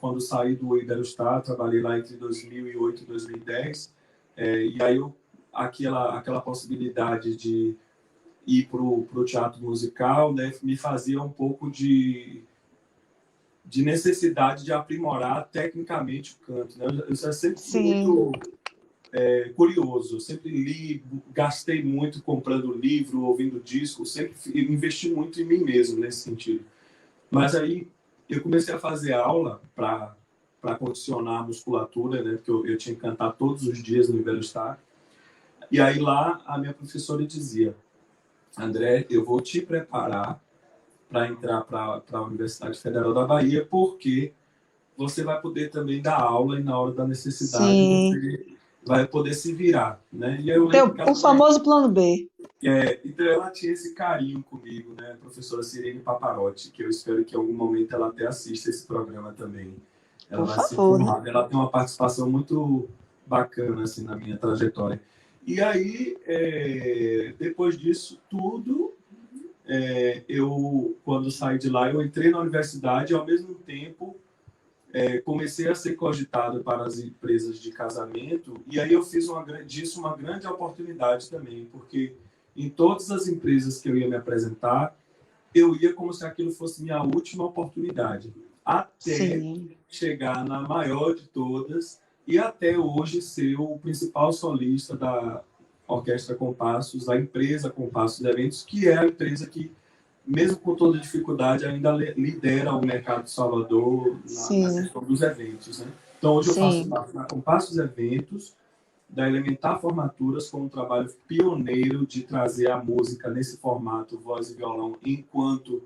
quando saí do Iberostar, trabalhei lá entre 2008 e 2010, e aí aquela possibilidade de ir para o teatro musical, né, me fazia um pouco de necessidade de aprimorar tecnicamente o canto. Né? Eu sempre fui muito curioso, eu sempre li, gastei muito comprando livro, ouvindo disco, sempre investi muito em mim mesmo nesse sentido. Mas aí eu comecei a fazer aula para condicionar a musculatura, né? Porque eu tinha que cantar todos os dias no Iberostar. E aí lá a minha professora dizia: André, eu vou te preparar para entrar para a Universidade Federal da Bahia, porque você vai poder também dar aula e na hora da necessidade você vai poder se virar, né? E eu lembro que o famoso plano B. então ela tinha esse carinho comigo, né, a professora Sirene Paparotti, que eu espero que em algum momento ela até assista esse programa também. Ela Por vai se favor. informar, ela tem uma participação muito bacana assim na minha trajetória. E aí, depois disso tudo, eu, quando saí de lá, eu entrei na universidade e ao mesmo tempo comecei a ser cogitado para as empresas de casamento, e aí eu fiz disso uma grande oportunidade também, porque em todas as empresas que eu ia me apresentar, eu ia como se aquilo fosse minha última oportunidade, até chegar na maior de todas e até hoje ser o principal solista da Orquestra Compassos, da empresa Compassos Eventos, que é a empresa que, mesmo com toda dificuldade, ainda lidera o mercado de Salvador na questão dos eventos. Né? Então, hoje eu faço parte da Compassos Eventos, da Elementar Formaturas, com um trabalho pioneiro de trazer a música nesse formato, voz e violão, enquanto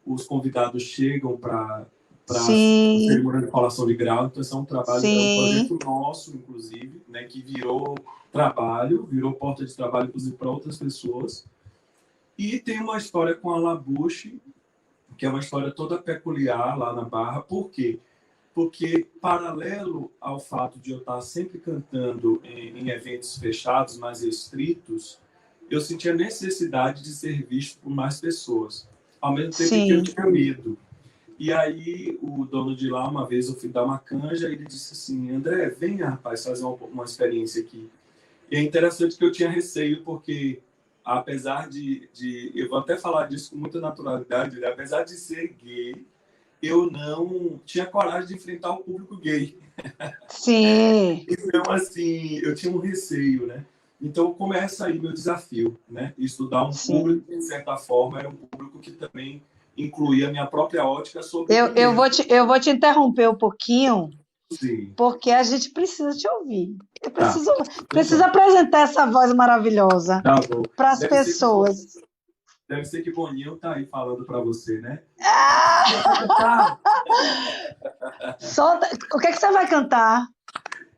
os convidados chegam para a cerimônia de colação de grau. Então, esse é um trabalho, é um projeto nosso, inclusive, né, que virou trabalho, virou porta de trabalho, inclusive, para outras pessoas. E tem uma história com a Labuche, que é uma história toda peculiar lá na Barra. Por quê? Porque, paralelo ao fato de eu estar sempre cantando em eventos fechados, mais restritos, eu sentia necessidade de ser visto por mais pessoas, ao mesmo tempo que eu Sim. tinha medo. E aí, o dono de lá, uma vez eu fui dar uma canja, ele disse assim, André, vem, rapaz, fazer uma experiência aqui. E é interessante que eu tinha receio, porque apesar eu vou até falar disso com muita naturalidade, né? Apesar de ser gay, eu não tinha coragem de enfrentar o público gay. Sim. Então, assim, eu tinha um receio, né? Então, começa aí meu desafio, né? Estudar um Sim. público que, de certa forma, era um público que também incluía a minha própria ótica sobre Eu vou te interromper um pouquinho, Sim. porque a gente precisa te ouvir. Eu Tá. preciso apresentar essa voz maravilhosa Tá bom. para as pessoas. Deve ser que Boninho tá aí falando para você, né? O que é que você vai cantar?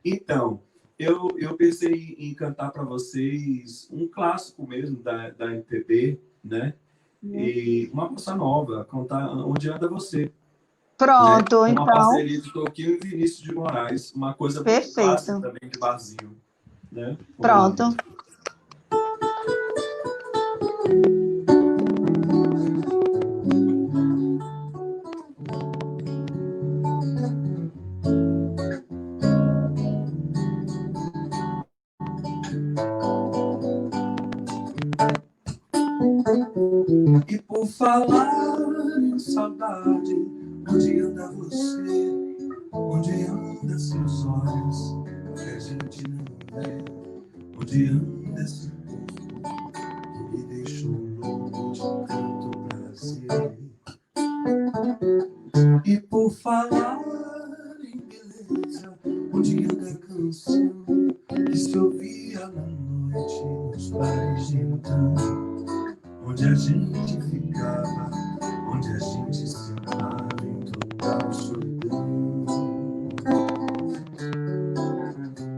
Então, eu pensei em cantar para vocês um clássico mesmo da MPB, né? E uma bossa nova, cantar Onde Anda Você. Pronto, né? então. Uma parceria de Toquinho e Vinícius de Moraes, uma coisa muito clássica também de barzinho. Né? Pronto. E por falar em saudade, onde anda você? Onde anda seus olhos? Que a gente não vê. Onde anda esse povo que me deixou louco de tanto prazer? E por falar em beleza, onde anda a canção que se ouvia na noite nos bares de então? Onde a gente ficava, onde a gente se amava em total solidão.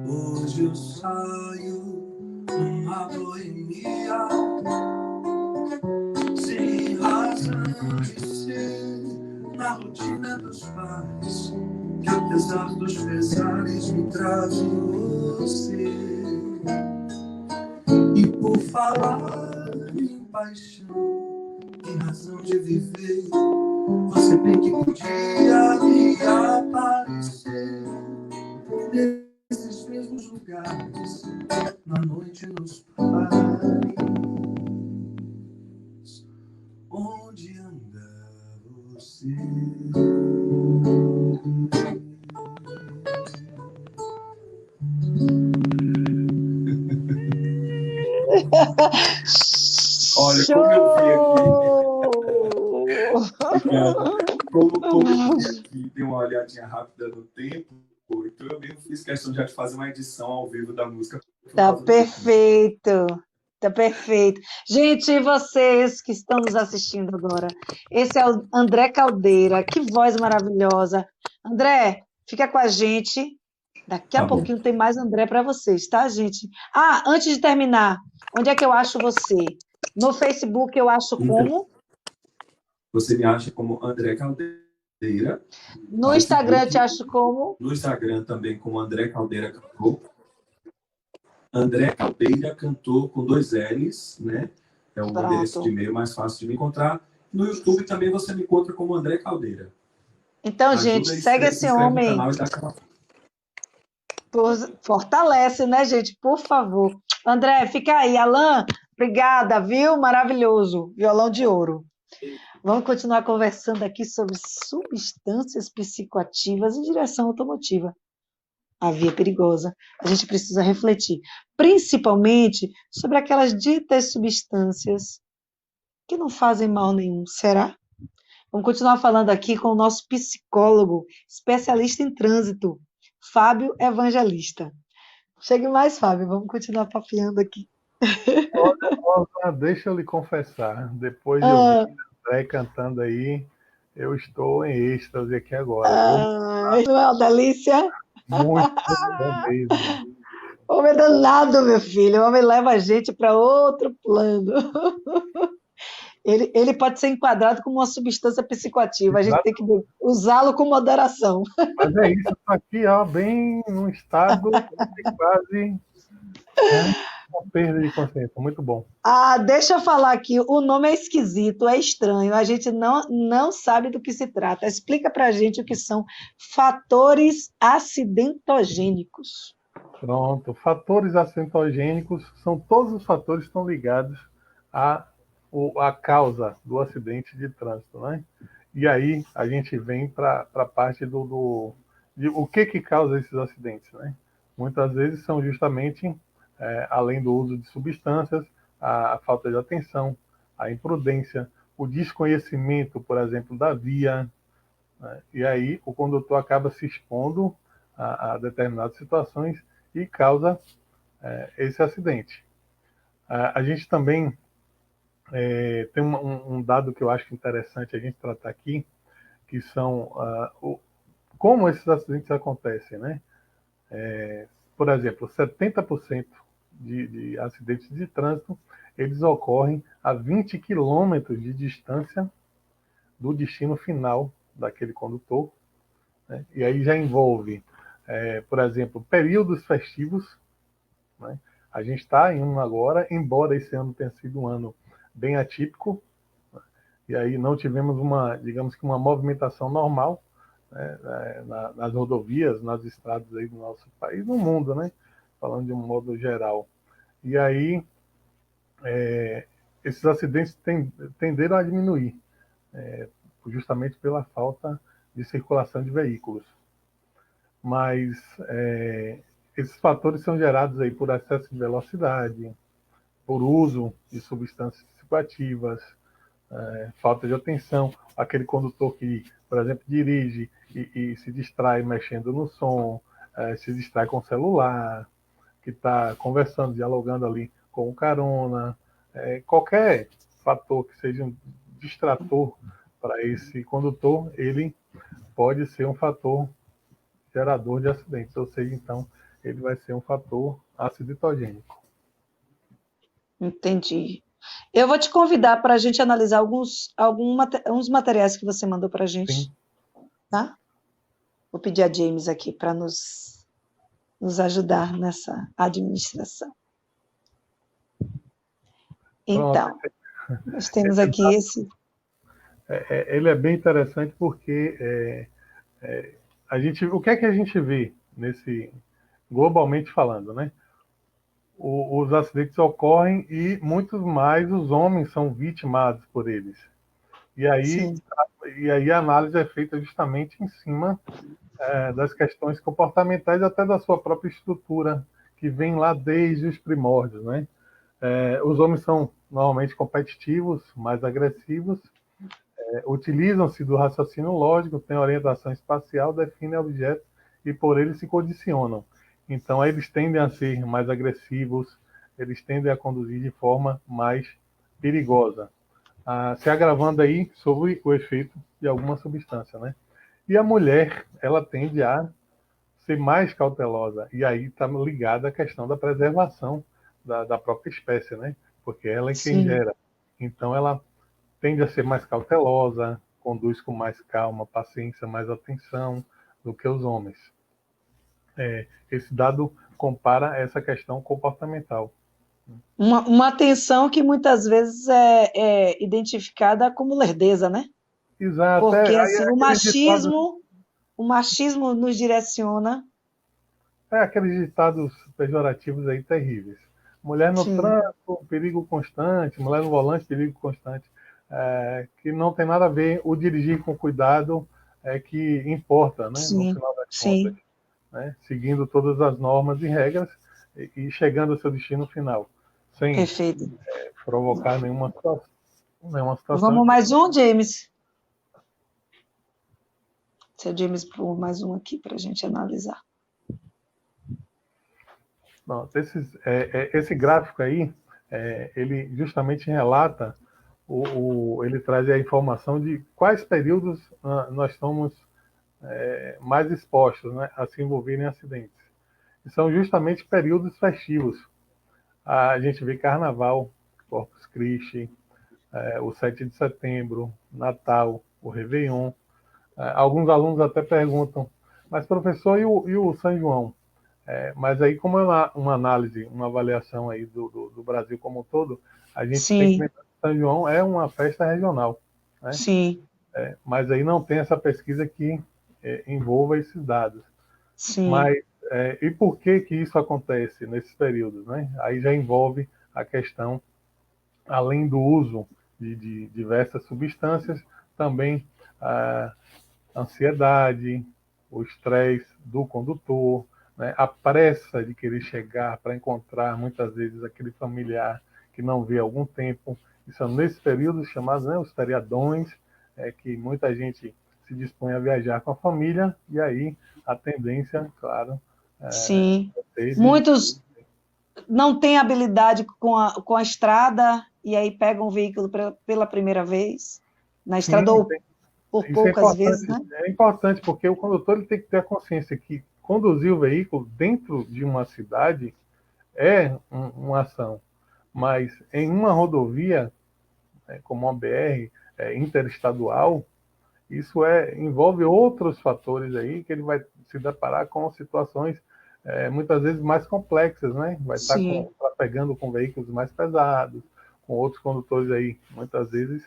Hoje eu saio numa boemia, sem razão de ser, na rotina dos pais, que apesar dos pesares me trazem você. E por falar em paixão, em razão de viver, você bem que podia me aparecer nesses mesmos lugares, na noite nos bares. Onde anda você? Olha, como eu vi aqui, dei uma olhadinha rápida no tempo, então eu mesmo fiz questão de fazer uma edição ao vivo da música. Tá perfeito, tá perfeito. Gente, e vocês que estão nos assistindo agora, esse é o André Caldeira, que voz maravilhosa. André, fica com a gente, daqui a pouquinho tem mais André para vocês, tá, gente? Ah, antes de terminar, onde é que eu acho você? No Facebook eu acho como? Você me acha como André Caldeira. No Instagram eu te acho como? No Instagram também como André Caldeira Cantor. André Caldeira Cantor com 2 L's, né? É o endereço de e-mail mais fácil de me encontrar. No YouTube também você me encontra como André Caldeira. Então, gente, segue esse homem. Fortalece, né, gente? Por favor. André, fica aí. Alan, obrigada, viu? Maravilhoso. Violão de ouro. Vamos continuar conversando aqui sobre substâncias psicoativas em direção automotiva. A via perigosa. A gente precisa refletir, principalmente sobre aquelas ditas substâncias que não fazem mal nenhum. Será? Vamos continuar falando aqui com o nosso psicólogo, especialista em trânsito, Fábio Evangelista. Chegue mais, Fábio, vamos continuar papeando aqui. Olha, deixa eu lhe confessar, depois de ouvir o André cantando aí, eu estou em êxtase aqui agora. Não é uma delícia? Muito bom mesmo. O homem é danado, meu filho. O homem leva a gente para outro plano. Ele pode ser enquadrado como uma substância psicoativa. A gente tem que usá-lo com moderação. Mas é isso, aqui, ó, bem num estado quase... Né? uma perda de consciência, muito bom. Ah, deixa eu falar aqui, o nome é esquisito, é estranho, a gente não sabe do que se trata. Explica para a gente o que são fatores acidentogênicos. Pronto. Fatores acidentogênicos são todos os fatores que estão ligados à causa do acidente de trânsito, né? E aí a gente vem para a parte de o que causa esses acidentes, né? Muitas vezes são justamente, além do uso de substâncias, a falta de atenção, a imprudência, o desconhecimento, por exemplo, da via, né? E aí o condutor acaba se expondo a determinadas situações e causa esse acidente. A gente também tem um dado que eu acho interessante a gente tratar aqui, que são como esses acidentes acontecem, né? Por exemplo, 70% de acidentes de trânsito, eles ocorrem a 20 quilômetros de distância do destino final daquele condutor, né? E aí já envolve, por exemplo, períodos festivos, né? A gente está em um agora, embora esse ano tenha sido um ano bem atípico, né? E aí não tivemos digamos que uma movimentação normal, né, nas rodovias, nas estradas aí do nosso país, no mundo, né? Falando de um modo geral. E aí esses acidentes tenderam a diminuir, justamente pela falta de circulação de veículos. Mas esses fatores são gerados aí por excesso de velocidade, por uso de substâncias psicoativas, falta de atenção, aquele condutor que, por exemplo, dirige e se distrai mexendo no som, se distrai com o celular, que está conversando, dialogando ali com o carona, qualquer fator que seja um distrator para esse condutor, ele pode ser um fator gerador de acidentes, ou seja, então, ele vai ser um fator acidentogênico. Entendi. Eu vou te convidar para a gente analisar alguns materiais que você mandou para a gente, Sim. tá? Vou pedir a James aqui para nos ajudar nessa administração. Então, nós temos aqui esse. Ele é bem interessante porque o que é que a gente vê globalmente falando, né? Os acidentes ocorrem e muitos mais os homens são vitimados por eles. E aí, Sim. a análise é feita justamente em cima das questões comportamentais, até da sua própria estrutura, que vem lá desde os primórdios, né? Os homens são normalmente competitivos, mais agressivos, utilizam-se do raciocínio lógico, têm orientação espacial, definem objetos e por eles se condicionam. Então, eles tendem a ser mais agressivos, eles tendem a conduzir de forma mais perigosa, se agravando aí sobre o efeito de alguma substância, né? E a mulher, ela tende a ser mais cautelosa, e aí está ligada à questão da preservação da própria espécie, né? Porque ela é quem Sim. gera. Então, ela tende a ser mais cautelosa, conduz com mais calma, paciência, mais atenção do que os homens. Esse dado compara essa questão comportamental. Uma atenção que muitas vezes é identificada como lerdeza, né? Exato. Porque assim, Ditados, o machismo nos direciona. aqueles ditados pejorativos aí terríveis. Mulher no Sim. trânsito, perigo constante. Mulher no volante, perigo constante. Que não tem nada a ver. O dirigir com cuidado é que importa, né? No Sim, final das contas. sim. Né? Seguindo todas as normas e regras e chegando ao seu destino final, sem Perfeito. provocar nenhuma situação. Vamos mais um, James? Seu James, por mais um aqui para a gente analisar. Não, esse gráfico aí, ele justamente relata, ele traz a informação de quais períodos nós estamos mais expostos, né, a se envolver em acidentes. E são justamente períodos festivos. A gente vê Carnaval, Corpus Christi, o 7 de setembro, Natal, o Réveillon. Alguns alunos até perguntam, mas professor, e o São João? Mas aí, como é uma análise, uma avaliação aí do Brasil como um todo, a gente tem que Sim, lembrar que São João é uma festa regional, né? sim, Mas aí não tem essa pesquisa que envolva esses dados. sim, Mas e por que isso acontece nesses períodos, né? Aí já envolve a questão, além do uso de diversas substâncias, também a ansiedade, o estresse do condutor, né? A pressa de querer chegar para encontrar muitas vezes aquele familiar que não vê há algum tempo. E são nesses períodos chamados, né, os feriadões, que muita gente se dispõe a viajar com a família, e aí a tendência, claro, sim. é ter Muitos não têm habilidade com a estrada e aí pegam o veículo pela primeira vez na sim, estrada ou por isso poucas vezes, né? é importante porque o condutor ele tem que ter a consciência que conduzir o veículo dentro de uma cidade é uma ação, mas em uma rodovia, como uma BR interestadual, isso envolve outros fatores aí que ele vai se deparar com situações muitas vezes mais complexas, né? Vai estar Sim, pegando com veículos mais pesados, com outros condutores aí, muitas vezes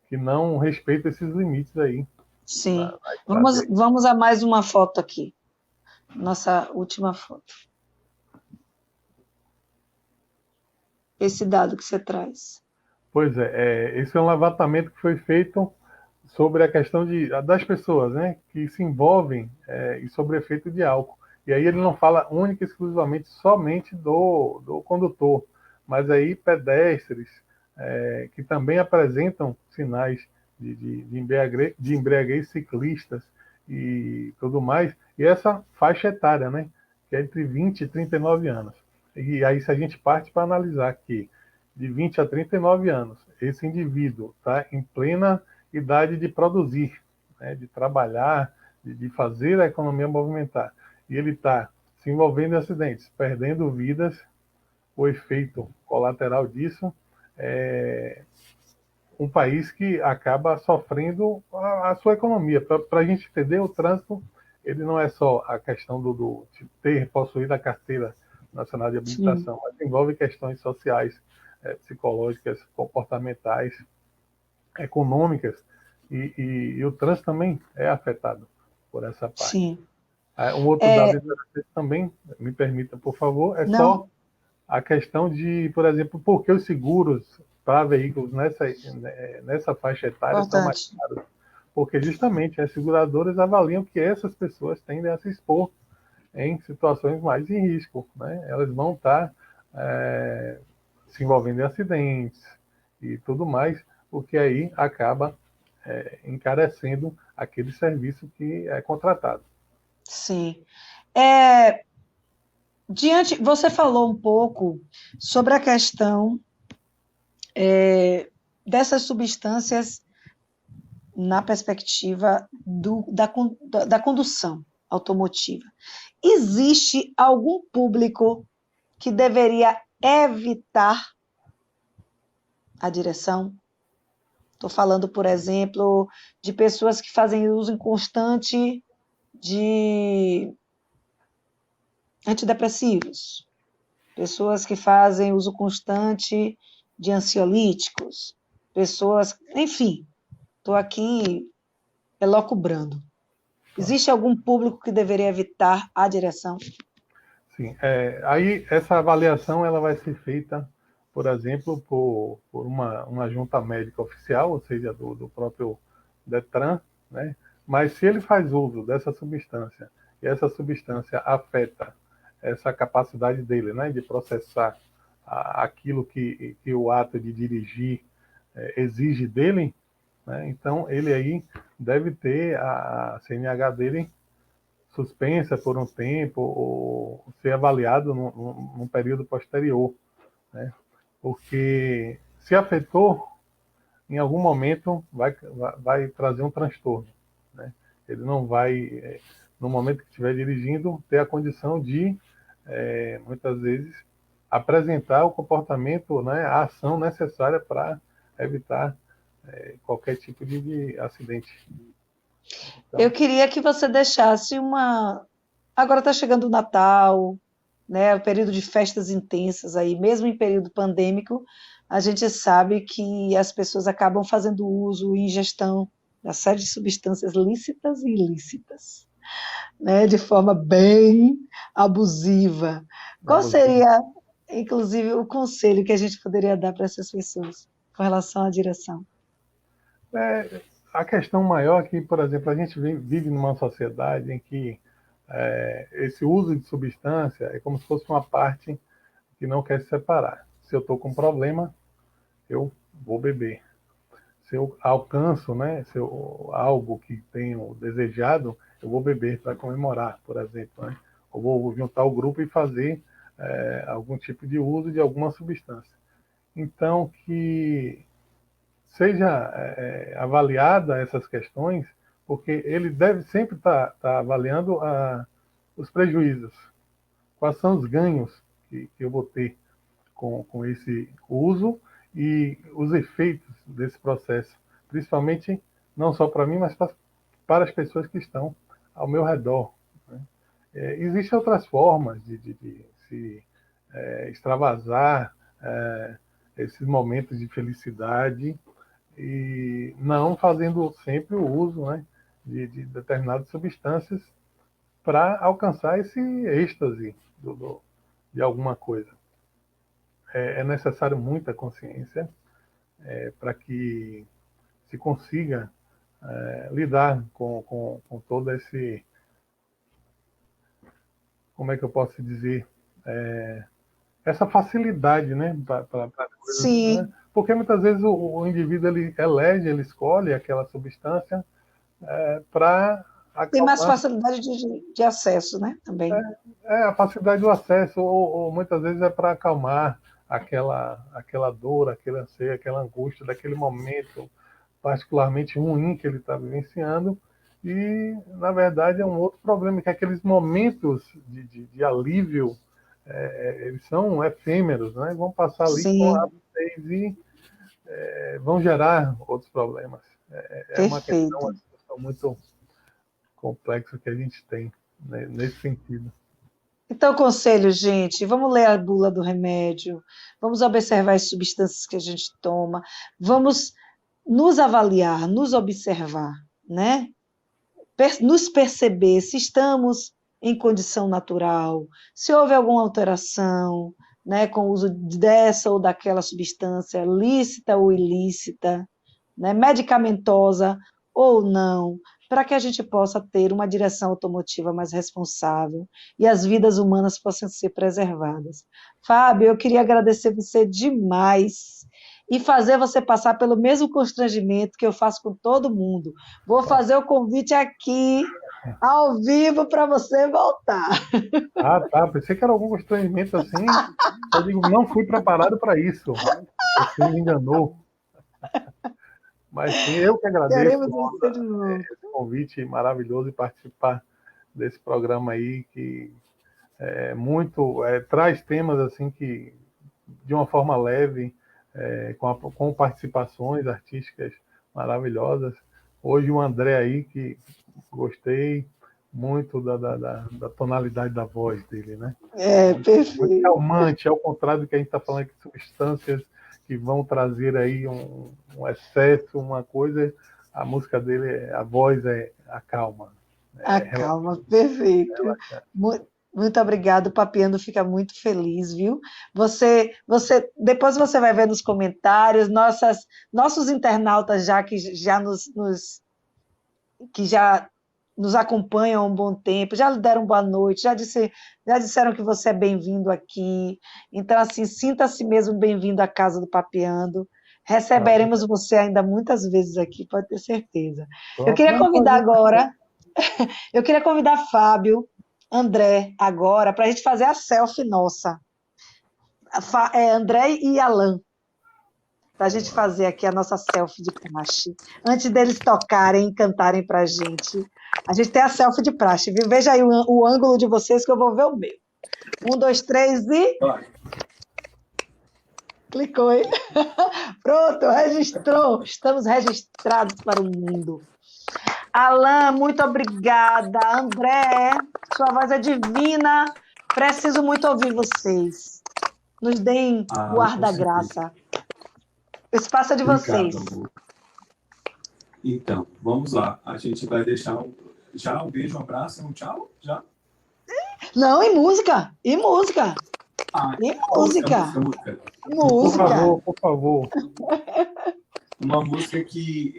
que não respeitam esses limites aí sim. na estrada. Vamos a mais uma foto aqui. Nossa última foto. Esse dado que você traz. Pois esse é um levantamento que foi feito sobre a questão das pessoas, né, que se envolvem e sobre o efeito de álcool. E aí ele não fala única e exclusivamente somente do condutor, mas aí pedestres que também apresentam sinais de embriaguez, ciclistas e tudo mais. E essa faixa etária, né, que é entre 20 e 39 anos. E aí se a gente parte para analisar que de 20 a 39 anos, esse indivíduo está em plena idade de produzir, né, de trabalhar, de fazer a economia movimentar. E ele está se envolvendo em acidentes, perdendo vidas, o efeito colateral disso é um país que acaba sofrendo a sua economia. Para a gente entender, o trânsito ele não é só a questão de ter possuído a carteira nacional de Sim, habilitação, mas envolve questões sociais, psicológicas, comportamentais, econômicas, e o trânsito também é afetado por essa parte. sim. Um outro dado interessante também, me permita, por favor, é Não, só a questão de, por exemplo, por que os seguros para veículos nessa faixa etária são mais importante. caros? Porque justamente as seguradoras avaliam que essas pessoas tendem a se expor em situações mais de risco, né? Elas vão estar se envolvendo em acidentes e tudo mais, o que aí acaba encarecendo aquele serviço que é contratado. Sim. Você falou um pouco sobre a questão dessas substâncias na perspectiva da condução automotiva. Existe algum público que deveria evitar a direção? Estou falando, por exemplo, de pessoas que fazem uso inconstante de antidepressivos, pessoas que fazem uso constante de ansiolíticos, pessoas, enfim, estou aqui elocubrando. Existe algum público que deveria evitar a direção? Sim, aí essa avaliação ela vai ser feita, por exemplo, por uma junta médica oficial, ou seja, do próprio Detran, né? Mas se ele faz uso dessa substância e essa substância afeta essa capacidade dele, né, de processar aquilo que o ato de dirigir exige dele, né? Então ele aí deve ter a CNH dele suspensa por um tempo ou ser avaliado num período posterior, né? Porque se afetou, em algum momento vai trazer um transtorno, né? Ele não vai, no momento que estiver dirigindo, ter a condição de, muitas vezes, apresentar o comportamento, né, a ação necessária para evitar qualquer tipo de acidente. Eu Então, queria que você deixasse Agora está chegando o Natal, né, o período de festas intensas aí, mesmo em período pandêmico, a gente sabe que as pessoas acabam fazendo uso e ingestão da série de substâncias lícitas e ilícitas, né, de forma bem abusiva. Qual seria, inclusive, o conselho que a gente poderia dar para essas pessoas com relação à direção? A questão maior é que, por exemplo, a gente vive numa sociedade em que esse uso de substância é como se fosse uma parte que não quer se separar. Se eu estou com um problema, eu vou beber. Se eu alcanço, né, se eu, algo que tenho desejado, eu vou beber para comemorar, por exemplo. Né? Eu vou juntar o grupo e fazer algum tipo de uso de alguma substância. Então, que seja avaliada essas questões, porque ele deve sempre estar avaliando os prejuízos. Quais são os ganhos que eu vou ter com esse uso e os efeitos desse processo, principalmente não só para mim, mas para as pessoas que estão ao meu redor. Né? Existem outras formas de se extravasar esses momentos de felicidade e não fazendo sempre o uso, né, de determinadas substâncias para alcançar esse êxtase de alguma coisa. É necessário muita consciência para que se consiga lidar com todo esse, como é que eu posso dizer, essa facilidade, né, para coisas, Sim. né? Porque muitas vezes o indivíduo ele elege, ele escolhe aquela substância para Tem mais acalmar. facilidade de acesso, né? Também. A facilidade do acesso, ou muitas vezes é para acalmar aquela dor, aquele anseio, aquela angústia daquele momento particularmente ruim que ele está vivenciando. E, na verdade, é um outro problema, que aqueles momentos de alívio, eles são efêmeros, né? Vão passar ali com a Sim, rapidez e vão gerar outros problemas. É uma perfeito. questão muito complexa que a gente tem, né, nesse sentido. Então, conselho, gente, vamos ler a bula do remédio, vamos observar as substâncias que a gente toma, vamos nos avaliar, nos observar, né? Nos perceber se estamos em condição natural, se houve alguma alteração, né, com o uso dessa ou daquela substância, lícita ou ilícita, né, medicamentosa ou não, para que a gente possa ter uma direção automotiva mais responsável e as vidas humanas possam ser preservadas. Fábio, eu queria agradecer você demais e fazer você passar pelo mesmo constrangimento que eu faço com todo mundo. Vou fazer o convite aqui, ao vivo, para você voltar. Ah, tá. Pensei que era algum constrangimento assim. Eu digo, não fui preparado para isso. Você me enganou. Mas sim, eu que agradeço Queremos você de novo. esse convite maravilhoso e participar desse programa aí que traz temas assim que de uma forma leve, com participações artísticas maravilhosas. Hoje o André aí, que gostei muito da tonalidade da voz dele, né? Muito Perfeito. calmante, ao contrário do que a gente está falando aqui, substâncias que vão trazer aí um excesso, uma coisa, a música dele, a voz a calma. Calma, perfeito. Muito obrigado, o Papiando fica muito feliz, viu? Depois você vai ver nos comentários, nossos internautas que já nos acompanham há um bom tempo, já lhe deram boa noite, já disseram que você é bem-vindo aqui. Então, assim, sinta-se mesmo bem-vindo à casa do Papeando. Receberemos você ainda muitas vezes aqui, pode ter certeza. Eu queria convidar Fábio, André, agora, para a gente fazer a selfie nossa. André e Alan, para a gente fazer aqui a nossa selfie de praxe. Antes deles tocarem e cantarem para a gente tem a selfie de praxe, viu? Veja aí o ângulo de vocês que eu vou ver o meu. 1, 2, 3 e... Clicou, hein? Pronto, registrou. Estamos registrados para o mundo. Alan, muito obrigada. André, sua voz é divina. Preciso muito ouvir vocês. Nos deem o ar Com da certeza. graça. O espaço é de Obrigado, vocês. amor. Então, vamos lá. A gente vai deixar já um beijo, um abraço, um tchau? Já? Não, e música. E música. E música. Música. Por favor, por favor. Uma música que,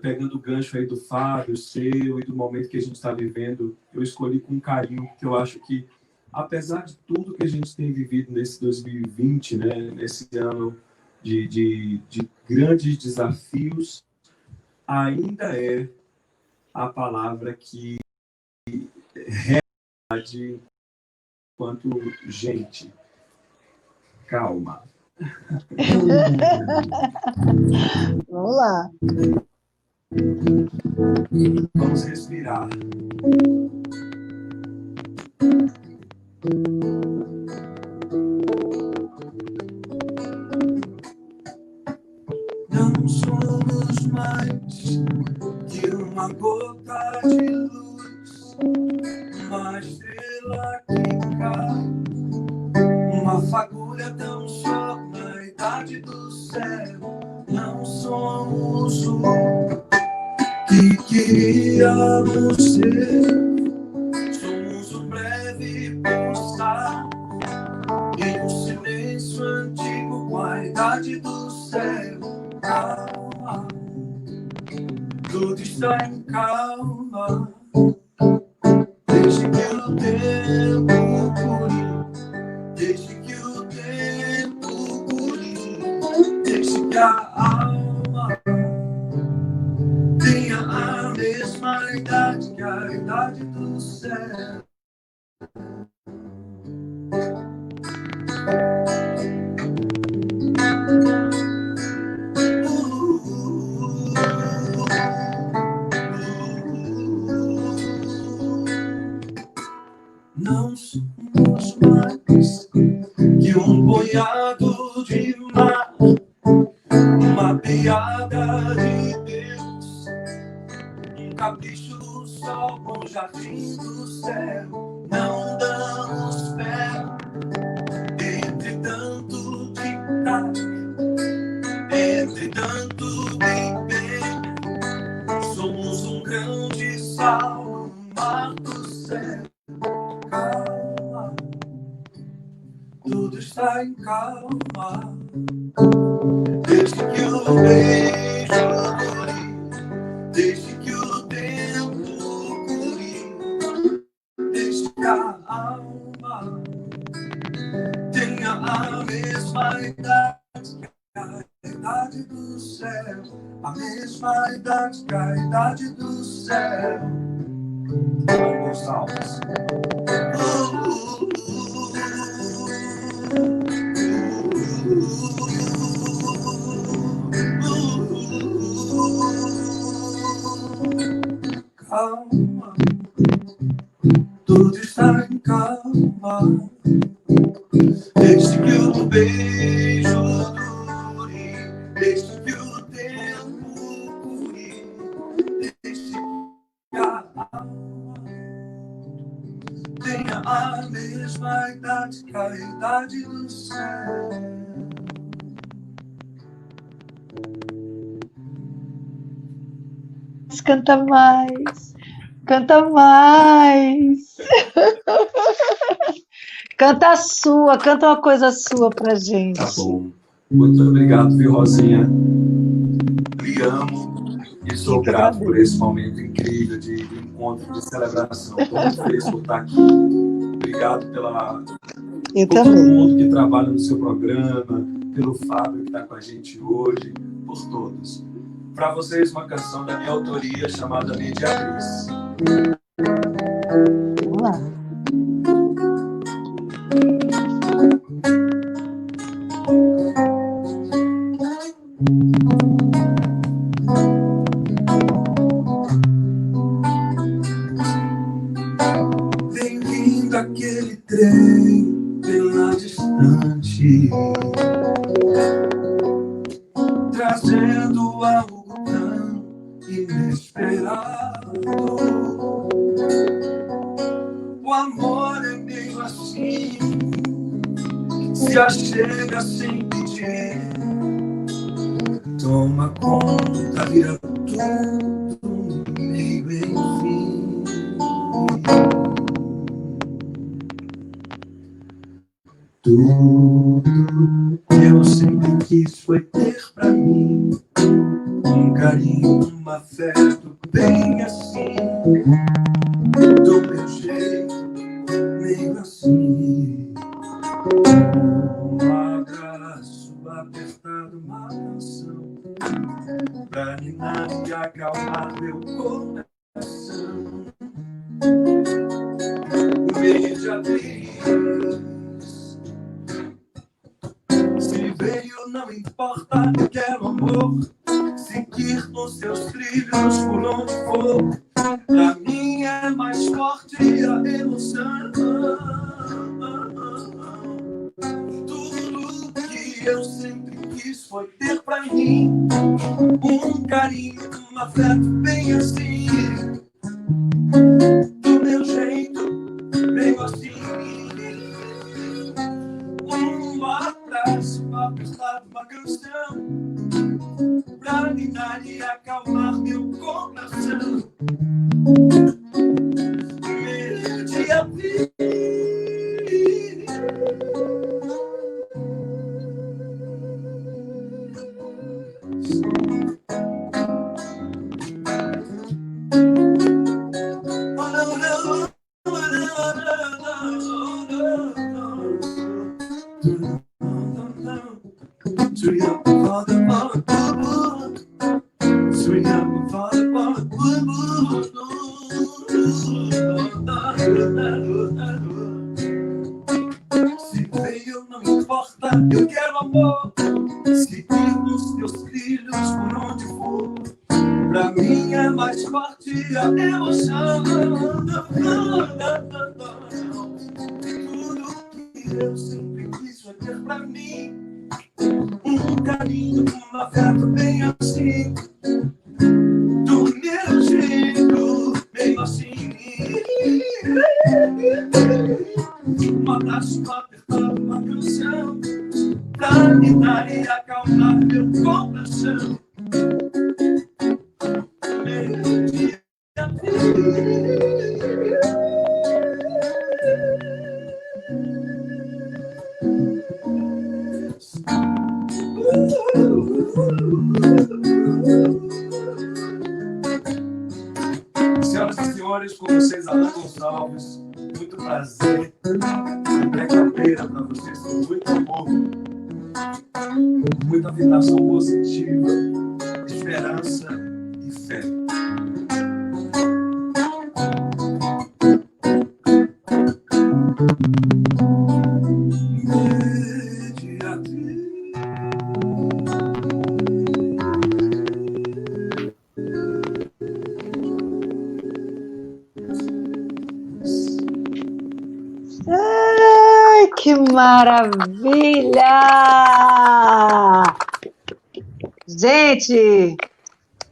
pegando o gancho aí do Fábio, seu e do momento que a gente está vivendo, eu escolhi com carinho, porque eu acho que, apesar de tudo que a gente tem vivido nesse 2020, né, nesse ano de grandes desafios, ainda é a palavra que realmente, enquanto gente, calma. Vamos lá. Vamos respirar. Não somos mais que uma gota de luz, uma estrela que cai, uma fagulha tão só na idade do céu. Não somos o que queríamos ser, somos um breve pulsar em um silêncio antigo com a idade do céu. Calma, tudo está em calma, deixe que o tempo cure, deixe que o tempo cure, deixe que a alma tenha a mesma idade que a idade do céu. Não somos mais que um punhado de mar, uma piada de Deus, um capricho do sol com o jardim do céu. Não damos fé entre tanto tic-tac, entre tanto bem-bem. Somos um grão de sal no mar do céu. Calma, tudo está em calma, desde que o beijo dure, desde que o tempo cure, desde que a alma tenha a mesma idade que a idade do céu, a mesma idade que a idade do céu. Gonçalves. Calma, tudo está em calma, desde que o beijo dure, desde que o tempo cure, desde que a alma tenha a mesma idade que a idade do céu. Canta mais. Canta mais. Canta a sua, canta uma coisa sua pra gente. Tá bom. Muito obrigado, viu, Rosinha? Lhe amo e sou grato por esse momento incrível de encontro, de celebração. Estou muito feliz por estar aqui. Obrigado por todo mundo que trabalha no seu programa, pelo Fábio que está com a gente hoje, por todos. Para vocês, uma canção da minha autoria chamada Mediatriz. Vamos lá. Vem vindo aquele trem pela distante, trazendo algo tão inesperado. O amor é meio assim, se achega sem pedir, toma conta, vira tudo, meio enfim. Tudo que eu sempre quis foi ter pra mim um carinho, um afeto bem assim, do meu jeito, meio assim. Um abraço apertado, uma canção pra ninar e acalmar meu coração. Mês de abril, se veio não importa, eu quero amor, seguir nos seus trilhos por onde for. Pra mim é mais forte a emoção. Tudo que eu sempre quis foi ter pra mim um carinho, um afeto bem assim, do meu jeito, meio assim. Um abraço apertado, uma canção pra ninar e acalmar meu coração. Mês de abril, se veio não importa, eu quero amor, seguir nos teus trilhos por onde for. Pra mim é mais forte a emoção. Tudo que eu sempre quis foi ter pra mim um carinho, um afeto bem assim, do meu jeito, meio assim. Um abraço apertado, uma canção pra ninar e acalmar meu coração. Senhoras e senhores, com vocês, Alan Gonçalves. Muito prazer. André Caldeira para vocês, com muito amor, muita vibração positiva, esperança e fé. Ai, que maravilha! Gente,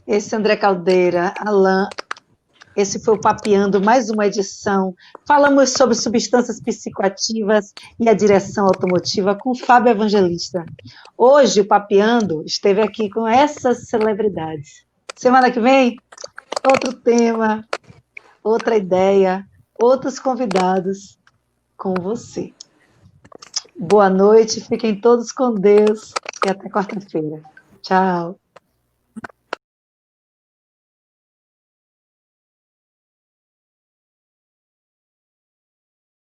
esse André Caldeira, Alan, esse foi o Papeando, mais uma edição. Falamos sobre substâncias psicoativas e a direção automotiva com Fábio Evangelista. Hoje, o Papeando esteve aqui com essas celebridades. Semana que vem, outro tema, outra ideia, outros convidados com você. Boa noite, fiquem todos com Deus e até quarta-feira. Tchau.